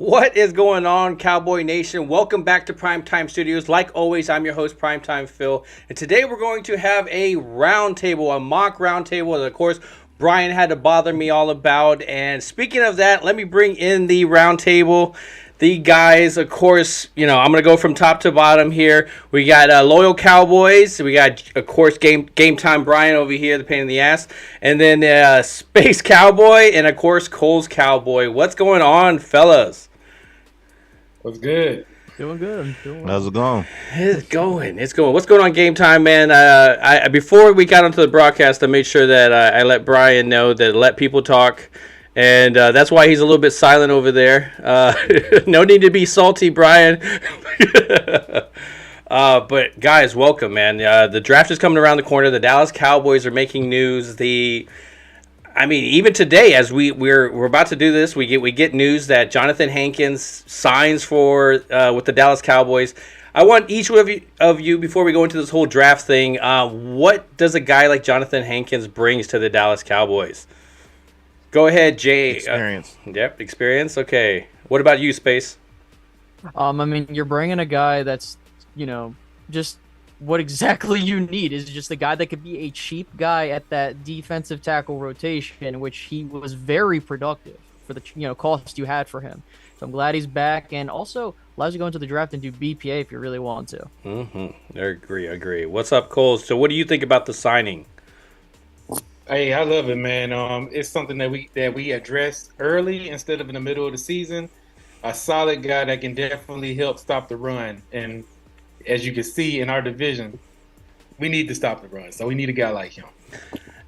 What is going on, Cowboy Nation? Welcome back to Primetime Studios. Like always, I'm your host, Primetime Phil. And today we're going to have a roundtable, a mock roundtable that, of course, Bryan had to bother me all about. And speaking of that, let me bring in the roundtable. The guys, of course, I'm going to go from top to bottom here. We got Loyal Cowboys. We got, of course, GameTime Bryan over here, the pain in the ass. And then Space Cowboy and, of course, Cole's Cowboy. What's going on, fellas? What's good? Doing good. How's it going? It's going. What's going on, GameTime, man? I before we got onto the broadcast, I made sure that I let Bryan know that let people talk. And that's why he's a little bit silent over there. No need to be salty, Bryan. But guys, welcome, man. The draft is coming around the corner. The Dallas Cowboys are making news. Even today, as we're about to do this, we get news that Jonathan Hankins signs for with the Dallas Cowboys. I want each of you before we go into this whole draft thing. What does a guy like Jonathan Hankins brings to the Dallas Cowboys? Go ahead, Jay. Experience. Experience. Okay. What about you, Space? You're bringing a guy that's, just what exactly you need is just a guy that could be a cheap guy at that defensive tackle rotation, which he was very productive for the cost you had for him. So I'm glad he's back, and also allows you to go into the draft and do BPA if you really want to. Mm-hmm. Agree. What's up, Cole? So what do you think about the signing? Hey, I love it, man. It's something that we address early instead of in the middle of the season. A solid guy that can definitely help stop the run. And as you can see in our division, we need to stop the run. So we need a guy like him.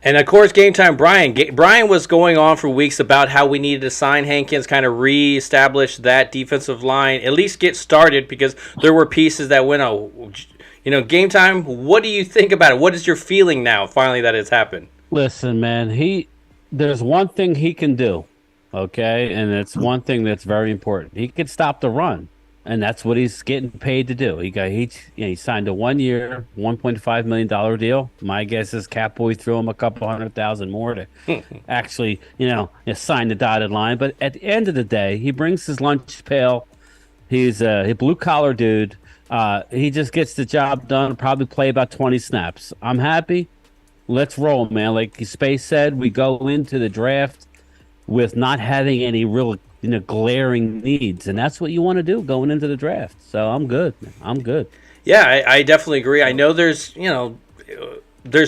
And of course, GameTime Bryan. Bryan was going on for weeks about how we needed to sign Hankins, kind of reestablish that defensive line, at least get started, because there were pieces that went out. GameTime, what do you think about it? What is your feeling now, finally, that it's happened? Listen, man, there's one thing he can do, okay? And it's one thing that's very important. He can stop the run, and that's what he's getting paid to do. He signed a 1-year, $1.5 million deal. My guess is Cowboys threw him a couple $100,000 more to actually, sign the dotted line. But at the end of the day, he brings his lunch pail. He's a blue-collar dude. He just gets the job done, probably play about 20 snaps. I'm happy. Let's roll, man. Like Space said, we go into the draft with not having any real, glaring needs, and that's what you want to do going into the draft. So I'm good, man. I'm good. Yeah, I definitely agree. I know there's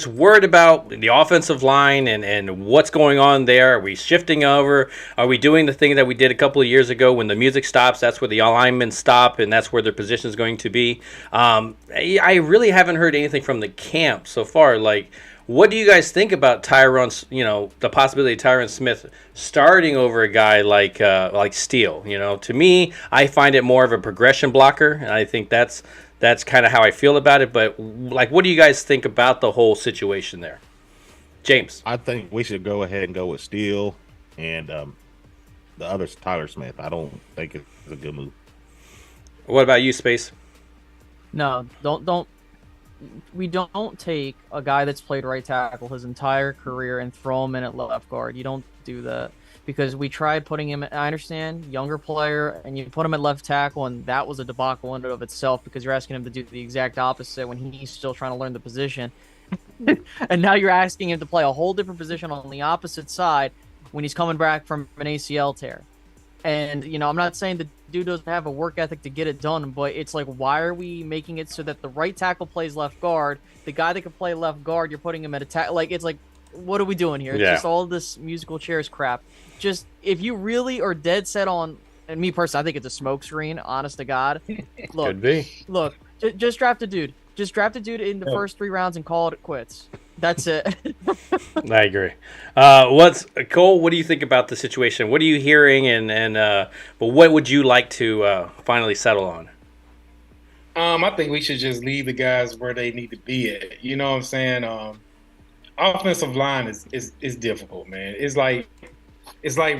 word about the offensive line and what's going on there. Are we shifting over? Are we doing the thing that we did a couple of years ago when the music stops? That's where the linemen stop, and that's where their position is going to be. I really haven't heard anything from the camp so far. Like, what do you guys think about the possibility of Tyron Smith starting over a guy like Steele? To me, I find it more of a progression blocker, and I think that's kind of how I feel about it. But what do you guys think about the whole situation there, James? I think we should go ahead and go with Steele and the other's Tyler Smith. I don't think it's a good move. What about you, Space? No, don't. We don't take a guy that's played right tackle his entire career and throw him in at left guard. You don't do that, because we tried putting him. I understand, younger player, and you put him at left tackle, and that was a debacle in and of itself, because you're asking him to do the exact opposite when he's still trying to learn the position. And now you're asking him to play a whole different position on the opposite side when he's coming back from an ACL tear. And, I'm not saying the dude doesn't have a work ethic to get it done, but it's like, why are we making it so that the right tackle plays left guard? The guy that can play left guard, you're putting him at attack. It's like, what are we doing here? It's just all this musical chairs crap. Just, if you really are dead set on, and me personally, I think it's a smokescreen, honest to God. Look, Could be. Look, just draft a dude. Just draft a dude in the first 3 rounds and call it quits. That's it. I agree. Cole? What do you think about the situation? What are you hearing, but what would you like to finally settle on? I think we should just leave the guys where they need to be at. You know what I'm saying? Offensive line is difficult, man. It's like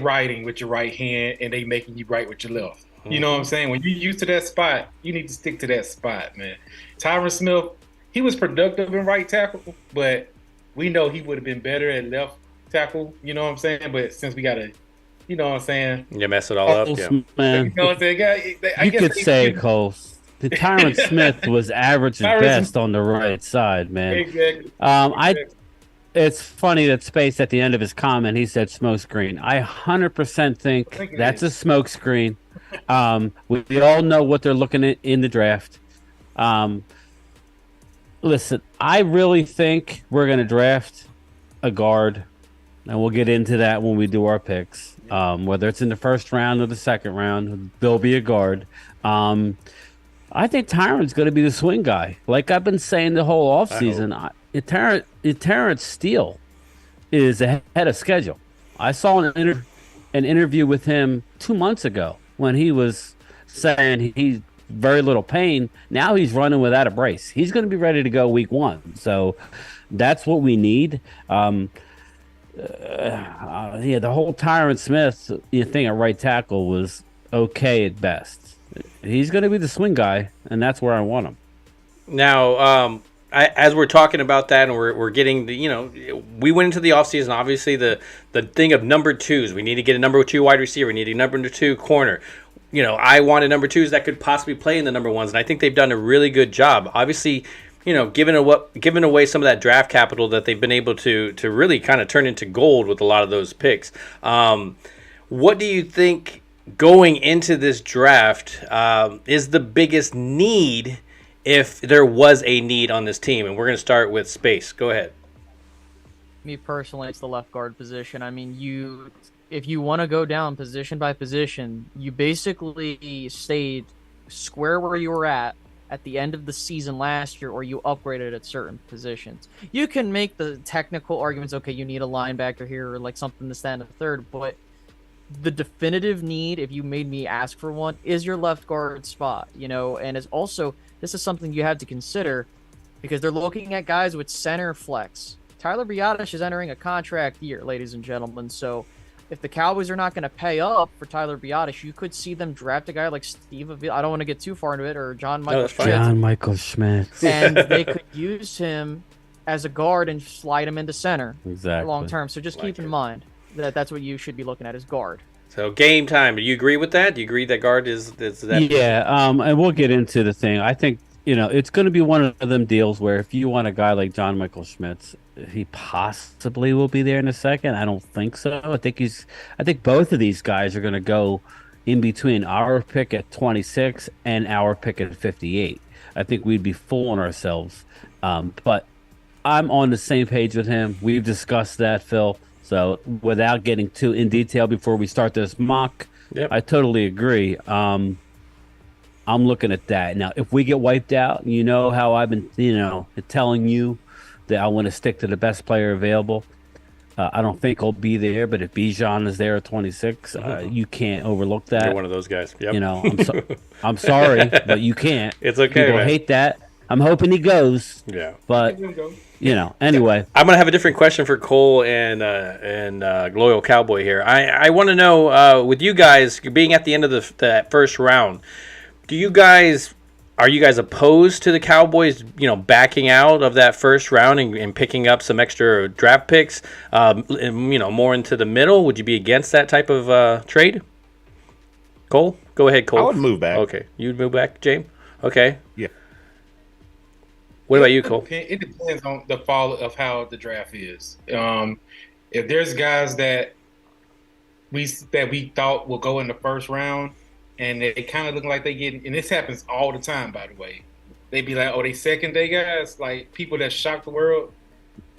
writing with your right hand and they making you write with your left. You know what I'm saying? When you're used to that spot, you need to stick to that spot, man. Tyron Smith, he was productive in right tackle, but we know he would have been better at left tackle. You know what I'm saying? But since we got a You know what I'm saying? You mess it all up. Yeah. You Man, know what I'm saying? I you guess could say, Cole, the Tyron Smith was average at Tyron best on the right side, man. exactly. I It's funny that Space at the end of his comment he said smoke screen. I 100% think it that's a is. smoke screen. We all know what they're looking at in the draft. Listen, I really think we're going to draft a guard, and we'll get into that when we do our picks. Whether it's in the first round or the second round, there'll be a guard. I think Tyron's going to be the swing guy. Like I've been saying the whole offseason, Terrence Steele is ahead of schedule. I saw an interview with him 2 months ago when he was saying he's very little pain. Now he's running without a brace. He's going to be ready to go week 1. So that's what we need. The whole Tyron Smith thing at right tackle was okay at best. He's going to be the swing guy, and that's where I want him. Now, as we're talking about that, and we're getting we went into the offseason, obviously the thing of number 2s. We need to get a number 2 wide receiver. We need a number 2 corner. I wanted number 2s that could possibly play in the number 1s, and I think they've done a really good job. Obviously, giving away some of that draft capital that they've been able to really kind of turn into gold with a lot of those picks. What do you think going into this draft is the biggest need, if there was a need on this team? And we're going to start with Space. Go ahead. Me personally, it's the left guard position. I mean, if you want to go down position by position, you basically stayed square where you were at the end of the season last year, or you upgraded at certain positions. You can make the technical arguments, okay, you need a linebacker here, or like something to stand at third, but the definitive need, if you made me ask for one, is your left guard spot, and it's also, this is something you have to consider because they're looking at guys with center flex. Tyler Biadasz is entering a contract year, ladies and gentlemen, so if the Cowboys are not going to pay up for Tyler Biadasz, you could see them draft a guy like Steve Avila. I don't want to get too far into it, or John Michael Schmidt. And they could use him as a guard and slide him into center long term. So just keep in mind that's what you should be looking at, is guard. So game time. Do you agree with that? Do you agree that guard is that? Yeah, and we'll get into the thing. I think it's going to be one of them deals where if you want a guy like John Michael Schmitz, he possibly will be there in a second. I don't think so. I think both of these guys are going to go in between our pick at 26 and our pick at 58. I think we'd be fooling ourselves. But I'm on the same page with him. We've discussed that, Phil. So without getting too in detail before we start this mock, I totally agree. I'm looking at that. Now, if we get wiped out, how I've been, telling you that I want to stick to the best player available. I don't think he'll be there, but if Bijan is there at 26, you can't overlook that. You're one of those guys. Yep. I'm sorry, but you can't. It's okay, People hate that. I'm hoping he goes. Yeah. But anyway. I'm gonna have a different question for Cole and Loyal Cowboy here. I want to know, with you guys being at the end of the first round, are you guys opposed to the Cowboys, backing out of that first round and picking up some extra draft picks, more into the middle? Would you be against that type of trade? Cole, go ahead, Cole. I would move back. Okay, you'd move back, James. Okay. Yeah. What about you, Cole? It depends on the fall of how the draft is. If there's guys that we thought will go in the first round, and they kind of look like they get, and this happens all the time, by the way. They be like, they second day guys, like people that shock the world.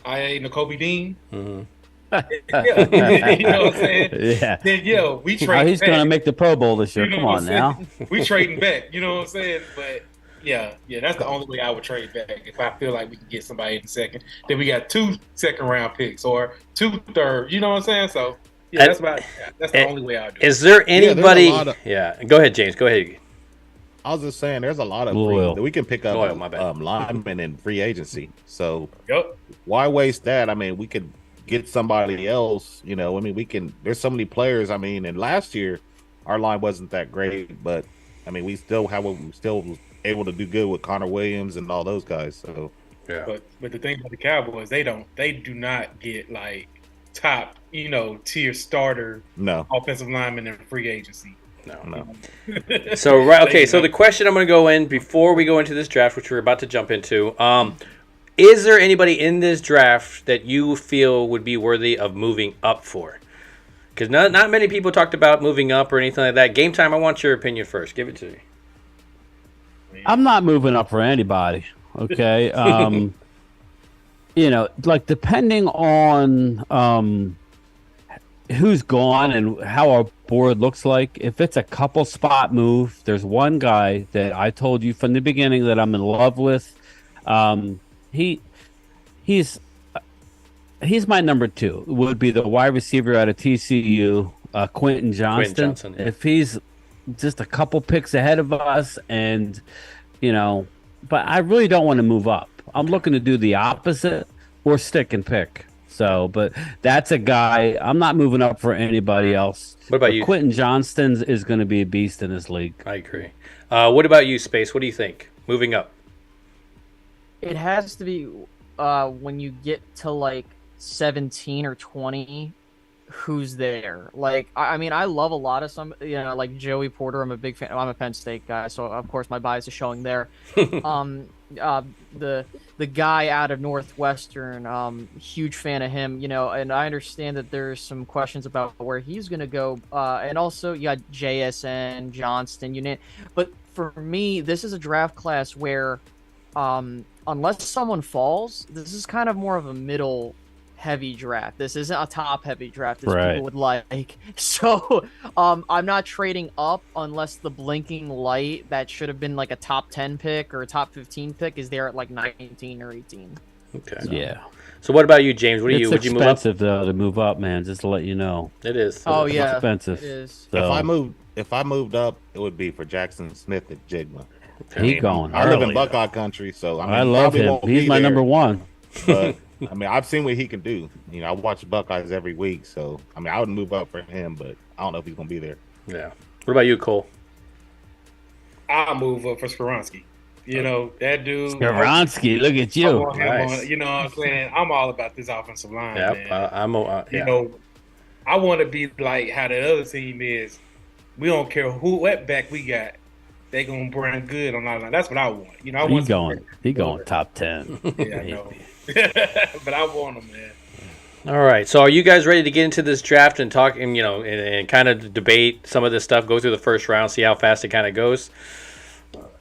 Nakobe Dean. Mm-hmm. You know what I'm saying? Yeah. Then we trade. He's going to make the Pro Bowl this year. Come on now. We trading back. You know what I'm saying? But yeah, that's the only way I would trade back if I feel like we can get somebody in the second. Then we got 2 second-round picks or 2 third. You know what I'm saying? So. Yeah, that's the only way I do it. Is there anybody? Yeah, go ahead, James. Go ahead. I was just saying, there's a lot of we can pick up linemen in free agency. So why waste that? I mean, we could get somebody else. There's so many players. I mean, and last year our line wasn't that great, but I mean, we still was able to do good with Connor Williams and all those guys. So But the thing about the Cowboys, they do not get like top tier starter no offensive lineman in free agency. No. So okay. So the question I'm going to go in before we go into this draft, which we're about to jump into, is there anybody in this draft that you feel would be worthy of moving up for? Because not many people talked about moving up or anything like that. Game Time, I want your opinion first. Give it to me. I'm not moving up for anybody. Okay. Like depending on who's gone and how our board looks like. If it's a couple spot move, there's one guy that I told you from the beginning that I'm in love with. He's my number 2. Would be the wide receiver out of TCU, Quentin Johnston. Yeah. If he's just a couple picks ahead of us, and but I really don't want to move up. I'm looking to do the opposite or stick and pick. So, but that's a guy. I'm not moving up for anybody else. What about you? Quentin Johnston is going to be a beast in this league. I agree. What about you, Space? What do you think? Moving up? It has to be when you get to like 17 or 20. Who's there? Like, I mean, I love a lot of some, like Joey Porter. I'm a big fan. I'm a Penn State guy, so of course my bias is showing there. The guy out of Northwestern, huge fan of him. And I understand that there's some questions about where he's gonna go. And also you got JSN, Johnston, but for me, this is a draft class where, unless someone falls, this is kind of more of a middle heavy draft. This isn't a top heavy draft as people would like. So I'm not trading up unless the blinking light that should have been like a top 10 pick or a top 15 pick is there at like 19 or 18. Okay. Yeah. So what about you, James? Would you move up? It's expensive though to move up, man. Just to let you know. It is. Oh yeah, expensive. It is. So, If I moved up, it would be for Jackson Smith at Jigma. He going. I live in Buckeye country, so I love him. He's my number 1. But I mean, I've seen what he can do. I watch Buckeyes every week, so I mean, I would move up for him, but I don't know if he's gonna be there. Yeah. What about you, Cole? I'll move up for Skoronski. That dude. Skoronski, look at you. Nice. You know what I'm saying? I'm all about this offensive line. Yep. Man. I want to be like how the other team is. We don't care what back we got. They gonna bring good on our line. That's what I want. I want. He going top 10. Yeah, I know. But I want him, man. All right. So, are you guys ready to get into this draft and talk, and kind of debate some of this stuff? Go through the first round, see how fast it kind of goes.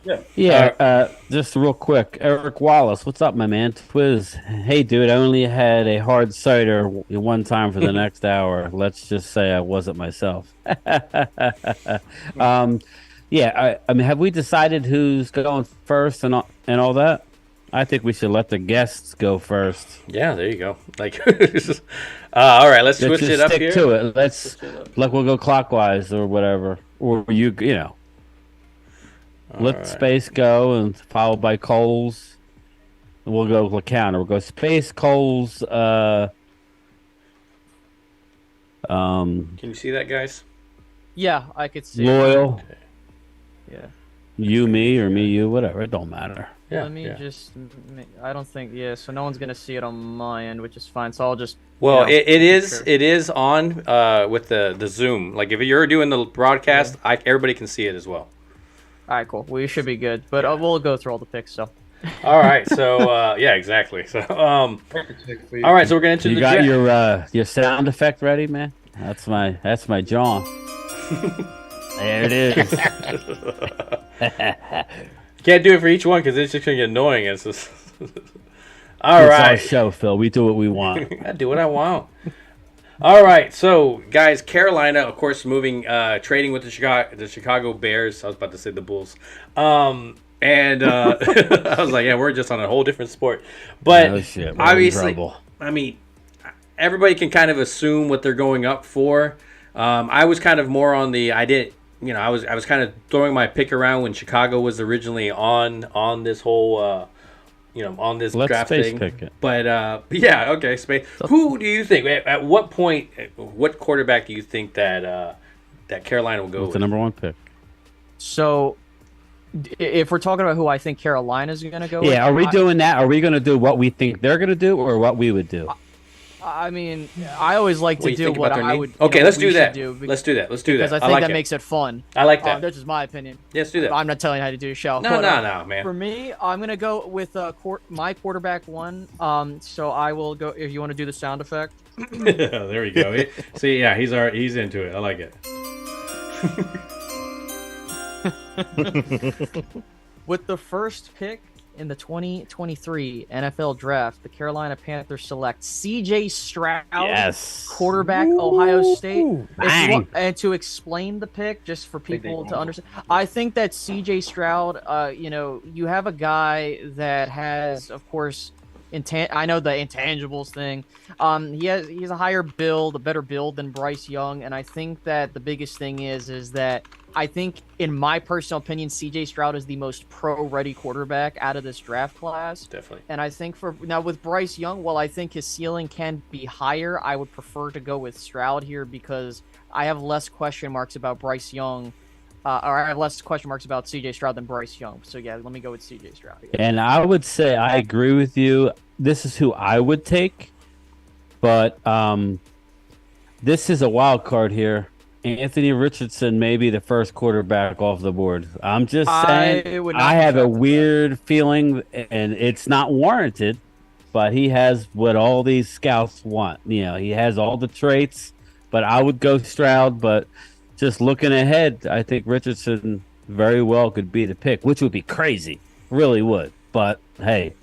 Yeah. Yeah. Just real quick, Eric Wallace, what's up, my man? Twiz. Hey, dude. I only had a hard cider one time for the next hour. Let's just say I wasn't myself. Yeah. I mean, have we decided who's going first and all that? I think we should let the guests go first. Yeah, there you go. Like, all right, let's switch it up here. Stick to it. We'll go clockwise or whatever, or let Space go and followed by Coles. And we'll go counter. We'll go Space, Coles. Can you see that, guys? Yeah, I could see. Loyal. Okay. Yeah. You, me, or me, you, whatever. It don't matter. Yeah, Let me just. I don't think. Yeah, so no one's gonna see it on my end, which is fine. So I'll just. Well, it is on with the Zoom. Like if you're doing the broadcast, everybody can see it as well. All right, cool. We should be good, but we'll go through all the picks. So. All right. So yeah, exactly. So all right. So we're gonna into you got your sound effect ready, man. That's my John. There it is. Can't do it for each one because it's just gonna get annoying. It's just... All right. It's our show, Phil. We do what we want. I do what I want. All right, so guys, Carolina, of course, moving, trading with the Chicago Bears. I was about to say the Bulls, and I was like, yeah, we're just on a whole different sport. But obviously, I mean, everybody can kind of assume what they're going up for. I was kind of more on the I was kind of throwing my pick around when Chicago was originally on this whole on this draft thing. Pick it. But yeah, okay, Space. Who do you think at what point? What quarterback do you think that Carolina will go? What's the number 1 pick? So, if we're talking about who I think Carolina's going to go, are we doing that? Are we going to do what we think they're going to do, or what we would do? I mean, I always like to do what I would. Okay, let's do that. Let's do that. Let's do that. Because I think that makes it fun. I like that. That's just my opinion. Let's do that. I'm not telling you how to do a show. No, man. For me, I'm gonna go with my quarterback one. So I will go. If you want to do the sound effect. There we go. See, yeah, he's into it. I like it. With the first pick in the 2023 NFL Draft, the Carolina Panthers select C.J. Stroud, quarterback, Ohio State. And to explain the pick, just for people to understand, I think that C.J. Stroud, you have a guy that has, of course, I know the intangibles thing. He's a higher build, a better build than Bryce Young, and I think that the biggest thing is that I think, in my personal opinion, C.J. Stroud is the most pro-ready quarterback out of this draft class. Definitely. And I think now with Bryce Young, while I think his ceiling can be higher, I would prefer to go with Stroud here because I have less question marks about Bryce Young. Or I have less question marks about C.J. Stroud than Bryce Young. So, yeah, let me go with C.J. Stroud here. And I would say I agree with you. This is who I would take. But this is a wild card here. Anthony Richardson may be the first quarterback off the board. I'm just saying I have a weird feeling, and it's not warranted, but he has what all these scouts want. He has all the traits, but I would go Stroud. But just looking ahead, I think Richardson very well could be the pick, which would be crazy. Really would. But, hey.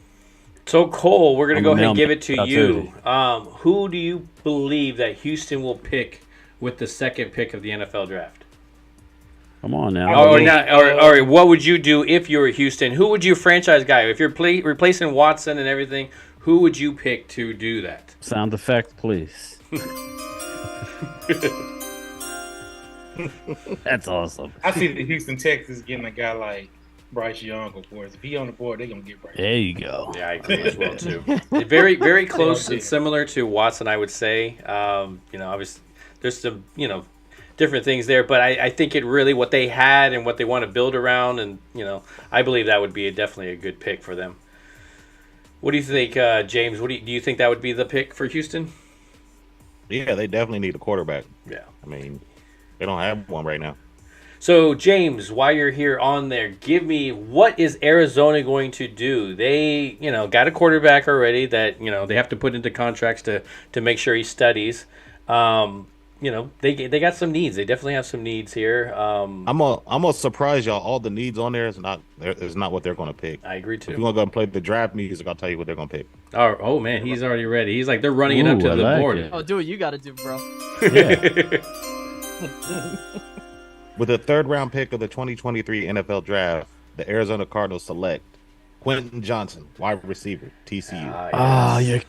So, Cole, we're going to go ahead and give it to you. Who do you believe that Houston will pick with the second pick of the NFL draft? Come on now. All right, what would you do if you were Houston? Who would you franchise guy? If you're replacing Watson and everything, who would you pick to do that? Sound effect, please. That's awesome. I see the Houston Texans getting a guy like Bryce Young, of course. If he on the board, they're going to get Bryce. There you go. Yeah, I agree as well, too. Very, very close and similar to Watson, I would say. Obviously, there's some, different things there, but I think it really what they had and what they want to build around, and, I believe that would be definitely a good pick for them. What do you think, James? Do you think that would be the pick for Houston? Yeah, they definitely need a quarterback. Yeah. I mean, they don't have one right now. So, James, while you're here on there, give me what is Arizona going to do? They, got a quarterback already that, they have to put into contracts to make sure he studies. They got some needs. They definitely have some needs here. I'm gonna surprise y'all. All the needs on there is not what they're gonna pick. I agree too. If you want to go and play the draft music, I'll tell you what they're gonna pick. Oh man, he's already ready. He's like they're running it up to the board. Oh, do what you got to do, bro. Yeah. With the third round pick of the 2023 NFL Draft, the Arizona Cardinals select Quentin Johnson, wide receiver, TCU.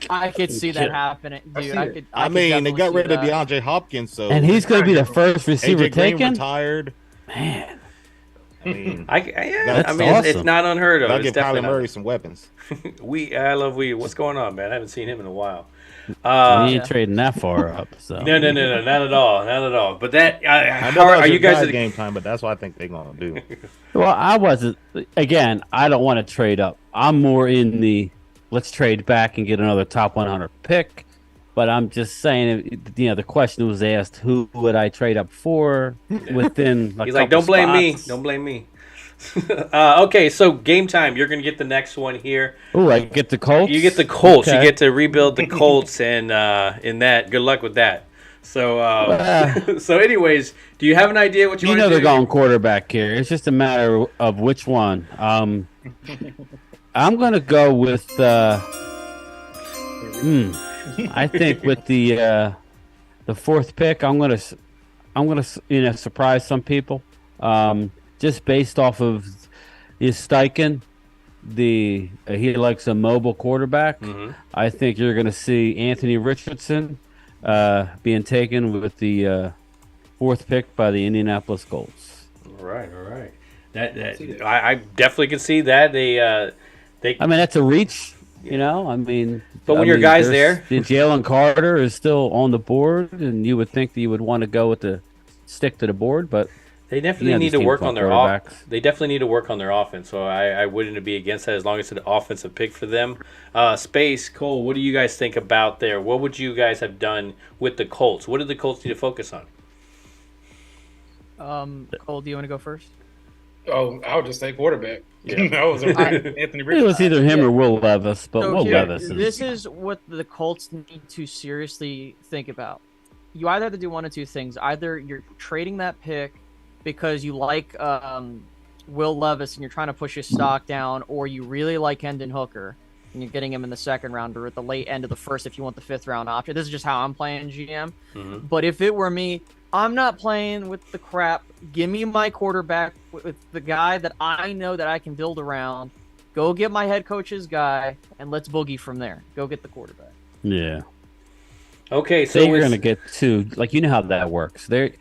I could see that happening, dude. I mean, they got rid of DeAndre Hopkins, and he's going to be the first receiver AJ Green taken. Retired. Man, I mean, awesome. It's not unheard of. I'll give Kyler Murray some weapons. I love Wee. What's going on, man? I haven't seen him in a while. We ain't trading that far up. So no, not at all. But that, are you guys at game time? But that's what I think they're gonna do. Well, I wasn't. Again, I don't want to trade up. I'm more in the let's trade back and get another top 100 pick. But I'm just saying, the question was asked, who would I trade up for within? He's like, don't blame me. Don't blame me. Okay, so game time. You're gonna get the next one here. Oh, I get the Colts. You get the Colts. Okay. You get to rebuild the Colts, and in that, good luck with that. So, so anyways, do you have an idea what you want to do? They're going quarterback here. It's just a matter of which one. I'm gonna go with. I think with the fourth pick, I'm gonna surprise some people. Just based off of his Steichen, he likes a mobile quarterback. Mm-hmm. I think you're going to see Anthony Richardson being taken with the fourth pick by the Indianapolis Colts. All right. I definitely can see that. That's a reach. But when your guy's there, Jalen Carter is still on the board, and you would think that you would want to go with the stick to the board, but. They definitely need to work on their They definitely need to work on their offense. So I wouldn't be against that as long as it's an offensive pick for them. Space, Cole, what do you guys think about there? What would you guys have done with the Colts? What do the Colts need to focus on? Cole, do you want to go first? Oh, I would just say quarterback. Yeah. That was Anthony Richardson. It was either him or Will Levis, but Will Levis. This is what the Colts need to seriously think about. You either have to do one of two things. Either you're trading that pick because you like Will Levis and you're trying to push his stock down, or you really like Hendon Hooker and you're getting him in the second round or at the late end of the first if you want the fifth round option. This is just how I'm playing GM. Mm-hmm. But if it were me, I'm not playing with the crap. Give me my quarterback with the guy that I know that I can build around. Go get my head coach's guy, and let's boogie from there. Go get the quarterback. Yeah. Okay, so you're going to get to, like, you know how that works. You're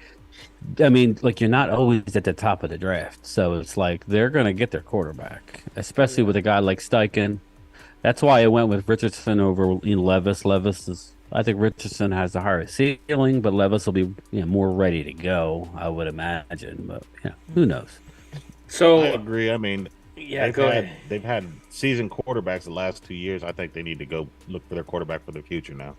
not always at the top of the draft. So it's like they're going to get their quarterback, especially with a guy like Steichen. That's why I went with Richardson over Levis. I think Richardson has the higher ceiling, but Levis will be more ready to go, I would imagine. But who knows? So I agree. I mean, ahead. They've had seasoned quarterbacks the last 2 years. I think they need to go look for their quarterback for the future now.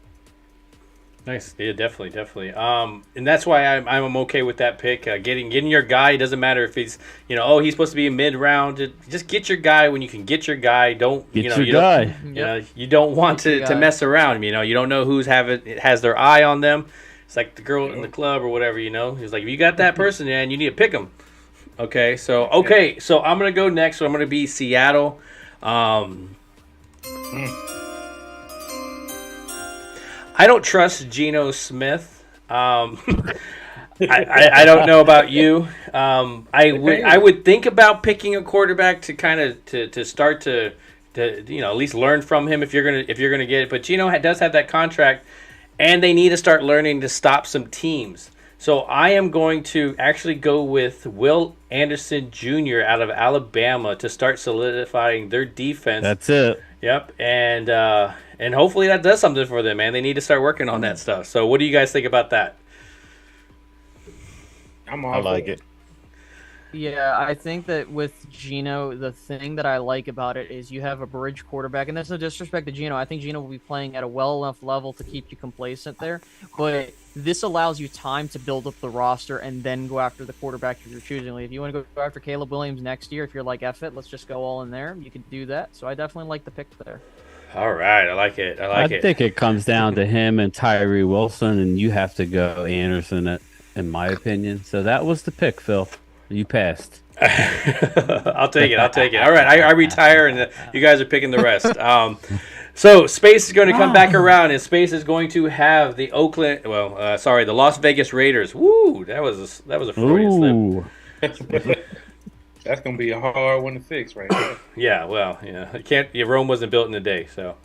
Nice, yeah, definitely. And that's why I'm okay with that pick. Getting your guy. It doesn't matter if he's he's supposed to be a mid round. Just get your guy when you can get your guy. Don't get your guy. You don't want to mess around. You don't know who's has their eye on them. It's like the girl in the club or whatever. It's like if you got that person, man, you need to pick them. Okay, so I'm gonna go next. So I'm gonna be Seattle. I don't trust Geno Smith. I don't know about you. I would think about picking a quarterback to kind of to start to at least learn from him if you're gonna get it. But Geno does have that contract, and they need to start learning to stop some teams. So I am going to actually go with Will Anderson Jr. out of Alabama to start solidifying their defense. That's it. Yep, and hopefully that does something for them, man. They need to start working on that stuff. So what do you guys think about that? I like it. Yeah, I think that with Geno, the thing that I like about it is you have a bridge quarterback, and that's no disrespect to Geno. I think Geno will be playing at a well enough level to keep you complacent there, but this allows you time to build up the roster and then go after the quarterback you're choosing. Like if you want to go after Caleb Williams next year, if you're like, F it, let's just go all in there, you can do that. So I definitely like the pick there. All right, I like it. I think it comes down to him and Tyree Wilson, and you have to go Anderson, in my opinion. So that was the pick, Phil. You passed. I'll take it. All right, I retire, and you guys are picking the rest. So Space is going to come back around, and Space is going to have the the Las Vegas Raiders. Woo, that was a Freudian slip. That's gonna be a hard one to fix, right there. Rome wasn't built in a day, so.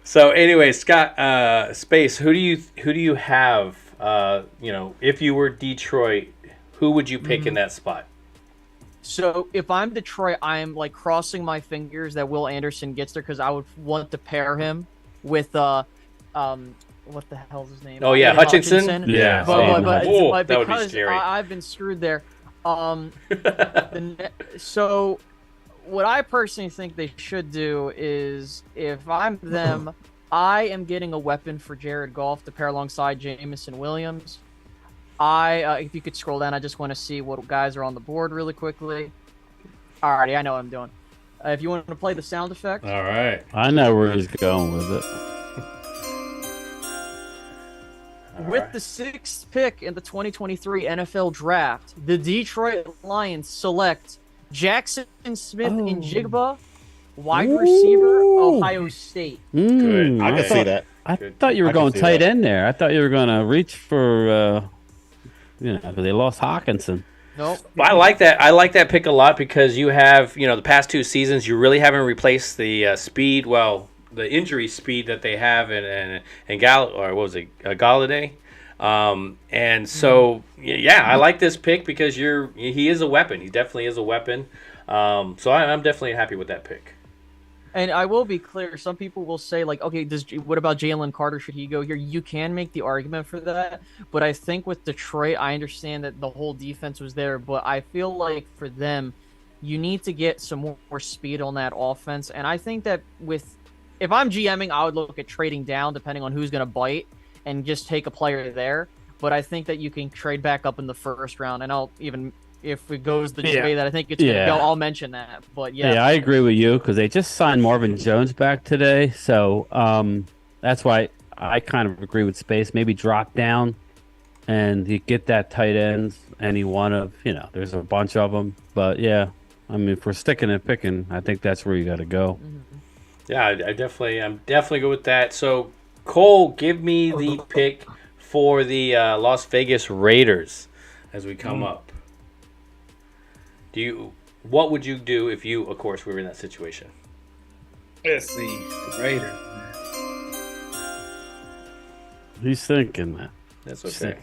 So anyway, Scott, Space, who do you have? If you were Detroit, who would you pick in that spot? So if I'm Detroit, I'm like crossing my fingers that Will Anderson gets there because I would want to pair him with what the hell's his name? Oh yeah, Hutchinson. Yeah, but that would be scary. I've been screwed there. So what I personally think they should do is, if I'm them, I am getting a weapon for Jared Goff to pair alongside Jamison Williams. If you could scroll down, I just want to see what guys are on the board really quickly. Alrighty, I know what I'm doing. If you want to play the sound effect. All right. I know where he's going with it. With the 6th pick in the 2023 NFL Draft, the Detroit Lions select Jackson Smith-Njigba, wide receiver, Ohio State. Good. I can see that. I thought you were going tight end there. I thought you were going to reach for, they lost Hawkinson. Nope. Well, I like that. I like that pick a lot because you have, the past 2 seasons, you really haven't replaced the speed. Well, the injury speed that they have in Galladay. And so, I like this pick because he is a weapon. He definitely is a weapon. So I'm definitely happy with that pick. And I will be clear. Some people will say, like, okay, what about Jalen Carter? Should he go here? You can make the argument for that, but I think with Detroit, I understand that the whole defense was there, but I feel like for them, you need to get some more speed on that offense. And I think that if I'm GMing, I would look at trading down depending on who's going to bite and just take a player there. But I think that you can trade back up in the first round, and I'll even. If it goes the way that I think it's going to go, I'll mention that. But yeah, I agree with you because they just signed Marvin Jones back today, so that's why I kind of agree with Space. Maybe drop down, and you get that tight ends, any one of there's a bunch of them. But yeah, I mean, if we're sticking and picking, I think that's where you got to go. Mm-hmm. Yeah, I'm definitely good with that. So Cole, give me the pick for the Las Vegas Raiders as we come up. What would you do if you, of course, were in that situation? Let's see, the Raiders. He's thinking that. That's okay.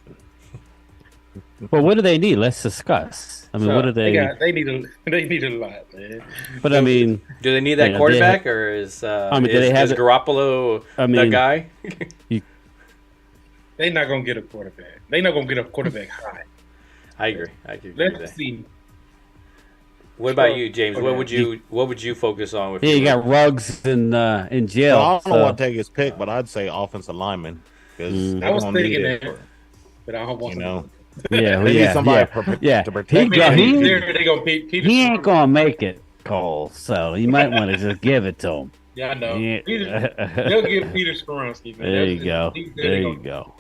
Well, what do they need? Let's discuss. I mean, what do they? They need a lot, man. But I mean, do they need that quarterback, or is do they have Garoppolo the guy? They're not gonna get a quarterback. They're not gonna get a quarterback high. I agree. Let's see. What about you, James? What would you focus on? If you got Ruggs in jail. I don't want to take his pick, but I'd say offensive lineman because I was thinking that, but I don't want Yeah, they need somebody to protect. He ain't gonna make it, Cole. So you might want to just give it to him. Yeah, I know. They'll give Peter Skoronski, man. There you go. There you go.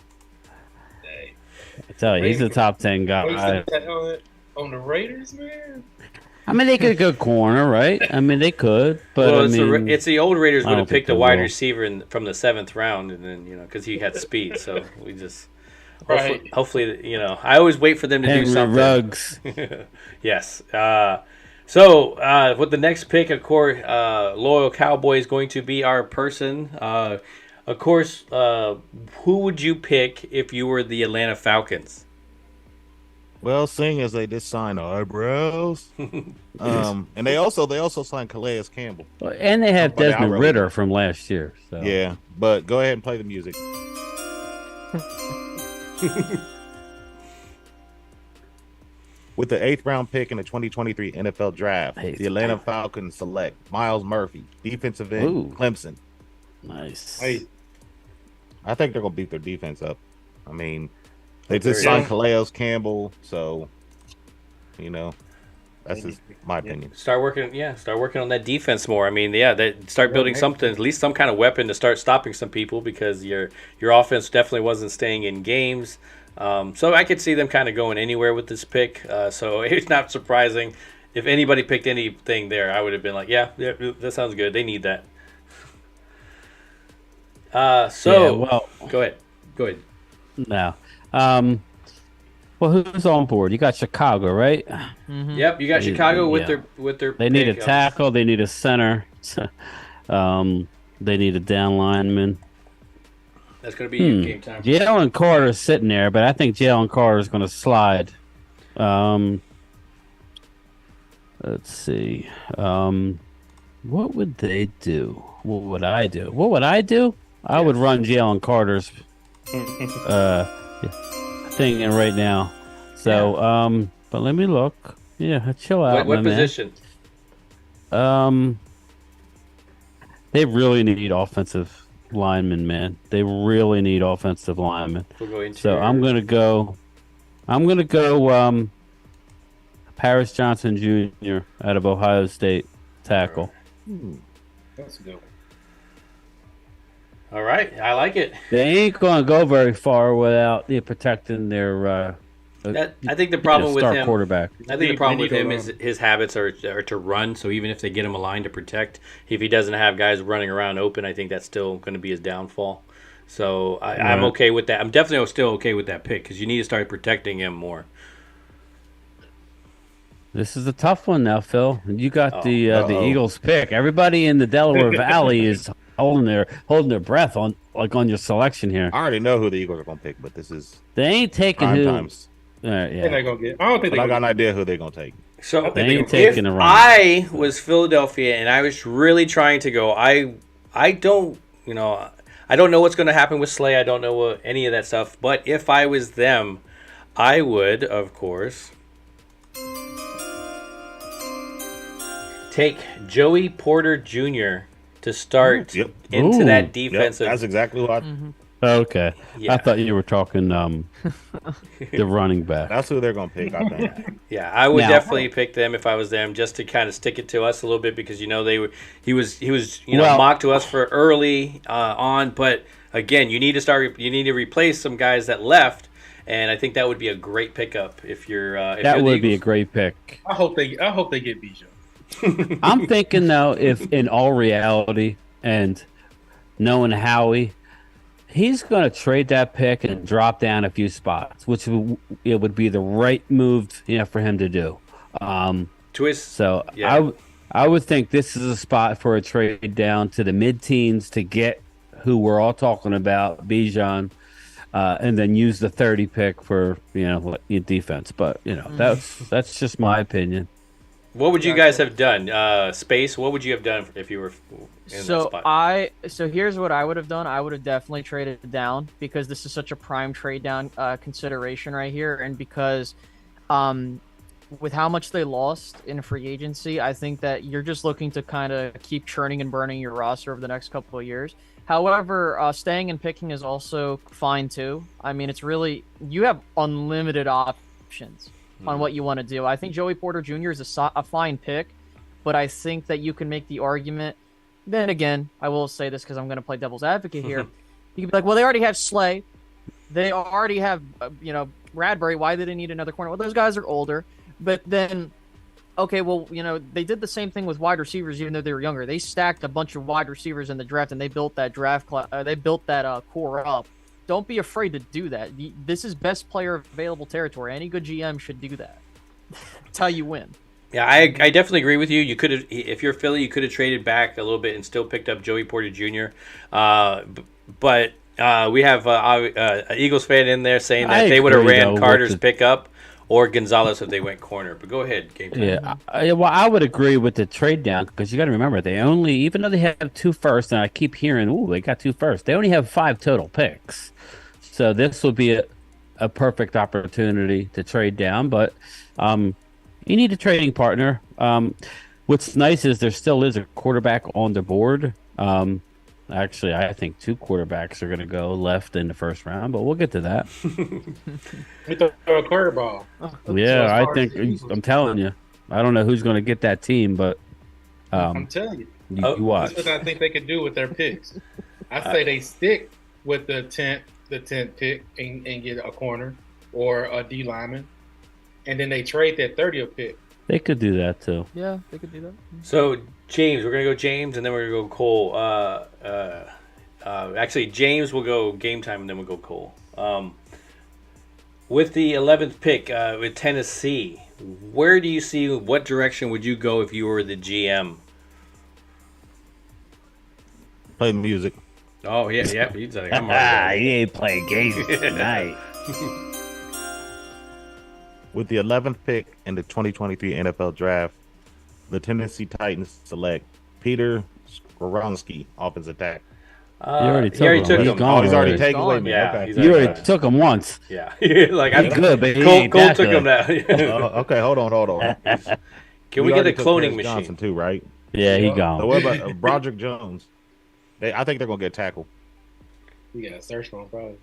I tell you, he's a top 10 guy. On the Raiders, man. I mean, they could go corner, right? I mean, they could, but it's the old Raiders would have picked a wide receiver from the 7th round, and then because he had speed, so we just hopefully, I always wait for them to do something. Ruggs. Yes. So with the next pick, of course, loyal Cowboy is going to be our person. Of course, who would you pick if you were the Atlanta Falcons? Well, seeing as they did sign Eyebrows, and they also signed Calais Campbell, and they have Desmond Ridder from last year. So. Yeah, but go ahead and play the music. With the 8th round pick in the 2023 NFL Draft, the Atlanta Falcons select Myles Murphy, defensive end, Clemson. Nice. I think they're gonna beat their defense up. I mean. They just signed Calais Campbell, so that's just my opinion. Start working on that defense more. I mean, they start building something, at least some kind of weapon to start stopping some people because your offense definitely wasn't staying in games. So I could see them kind of going anywhere with this pick. So it's not surprising if anybody picked anything there. I would have been like, yeah, that sounds good. They need that. Go ahead. No. Well, who's on board? You got Chicago, right? Mm-hmm. Yep, you got Chicago with their. They need a tackle. They need a center. They need a down lineman. That's going to be your game time. Jalen Carter's sitting there, but I think Jalen Carter is going to slide. Let's see. What would they do? What would I do? I would run Jalen Carter's thing in right now. So, but let me look. Yeah, chill out. What position? They really need offensive linemen, man. They really need offensive linemen. So I'm gonna go. Paris Johnson Jr. out of Ohio State, tackle. That's a good one. All right, I like it. They ain't gonna go very far without protecting their. I think the problem with him, quarterback. I think the problem with him is his habits are to run. So even if they get him a line to protect, if he doesn't have guys running around open, I think that's still going to be his downfall. So I'm okay with that. I'm definitely still okay with that pick because you need to start protecting him more. This is a tough one now, Phil. You got the Eagles pick. Everybody in the Delaware Valley is holding their breath on your selection here. I already know who the Eagles are going to pick, but this is they ain't taking Primetimes. They're not gonna get. I don't think. I got an idea who they're gonna take. So They ain't if taking a run. I was Philadelphia and I was really trying to go, I don't, I don't know what's going to happen with Slay. I don't know any of that stuff. But if I was them, I would, of course, take Joey Porter Jr. to start into that defensive. That's exactly what. Okay. Yeah. I thought you were talking the running back. That's who they're going to pick, I think. Yeah, I would definitely pick them if I was them, just to kind of stick it to us a little bit, because he was mocked to us for early on, but again, you need to replace some guys that left, and I think that would be a great pickup if you're. That would be a great pick. I hope they get Bijan. I'm thinking though, if in all reality and knowing Howie, he's going to trade that pick and drop down a few spots, which it would be the right move, for him to do. So yeah. I would think this is a spot for a trade down to the mid-teens to get who we're all talking about, Bijan, and then use the 30 pick for defense. But that's just my opinion. What would you guys have done? Space, what would you have done if you were in that spot? So here's what I would have done. I would have definitely traded it down, because this is such a prime trade down consideration right here, and because with how much they lost in free agency, I think that you're just looking to kind of keep churning and burning your roster over the next couple of years. However, staying and picking is also fine too. I mean, it's really, you have unlimited options on what you want to do. I think Joey Porter Jr. is a fine pick, but I think that you can make the argument. Then again, I will say this because I'm going to play devil's advocate here. You can be like, well, they already have Slay. They already have, Bradbury. Why do they need another corner? Well, those guys are older. But then, okay, well, they did the same thing with wide receivers, even though they were younger. They stacked a bunch of wide receivers in the draft, and they built that core up. Don't be afraid to do that. This is best player available territory. Any good GM should do that. That's how you win. Yeah, I definitely agree with you. You could have, if you're Philly, you could have traded back a little bit and still picked up Joey Porter Jr. But we have Eagles fan in there saying that they would have ran Carter's pickup or Gonzalez if they went corner. But go ahead, GameTime. Yeah, well, I would agree with the trade down, because you got to remember, they only, even though they have 2 firsts, and I keep hearing, they got 2 firsts, they only have 5 total picks. So this will be a perfect opportunity to trade down, but you need a trading partner. What's nice is there still is a quarterback on the board. Actually, I think 2 quarterbacks are going to go left in the first round, but we'll get to that. We throw a curveball. Yeah, I think I'm telling you. I don't know who's going to get that team, but I'm telling you. You watch. That's what I think they could do with their picks. I say they stick with the 10th pick and get a corner or a D lineman, and then they trade that 30th pick. They could do that too. Yeah, they could do that. So James, we're gonna go James, and then we're gonna go Cole. Actually, James will go GameTime, and then we'll go Cole. With the 11th pick with Tennessee, where do you see? What direction would you go if you were the GM? Play music. Oh yeah. He's like, I'm already he ain't playing games tonight. With the 11th pick in the 2023 NFL Draft, the Tennessee Titans select Peter Skoronski, offensive tackle. He already took him. He's gone. He's already taken away. Yeah, okay. You already took him once. Yeah, like I'm good, but Cole took him down. Okay, hold on. Can we get a cloning machine? Johnson too, right? Yeah, he gone. So what about Broderick Jones? I think they're gonna get tackled. You got to search for him, probably.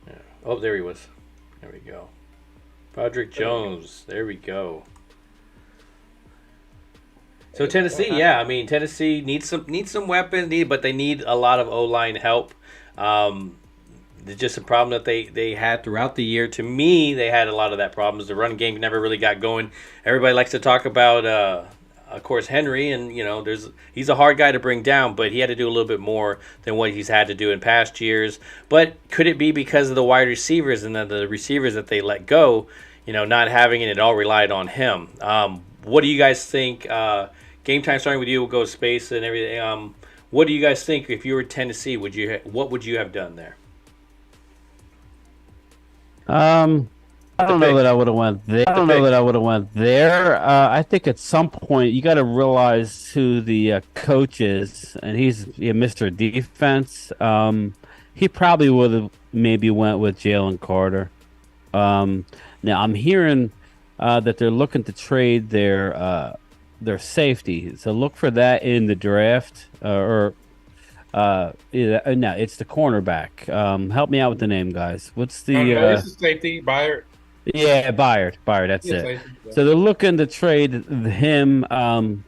Yeah. Oh, there he was. There we go. Broderick Jones. There we go. So Tennessee, yeah, I mean Tennessee needs some weapons, but they need a lot of O-line help. There's just a problem that they had throughout the year. To me, they had a lot of that problems. The run game never really got going. Everybody likes to talk about, of course, Henry, and he's a hard guy to bring down, but he had to do a little bit more than what he's had to do in past years. But could it be because of the wide receivers and the receivers that they let go, not having it all relied on him? What do you guys think? GameTime, starting with you, we'll go space and everything. What do you guys think if you were Tennessee? What would you have done there? I don't know that I would have went there. I think at some point you got to realize who the coach is, and he's Mr. Defense. He probably would have maybe went with Jalen Carter. Now I'm hearing that they're looking to trade their safety, so look for that in the draft. No, it's the cornerback. Help me out with the name, guys. What's the? It's the safety, Byard. Yeah, Byard. That's it. Safety, yeah. So they're looking to trade him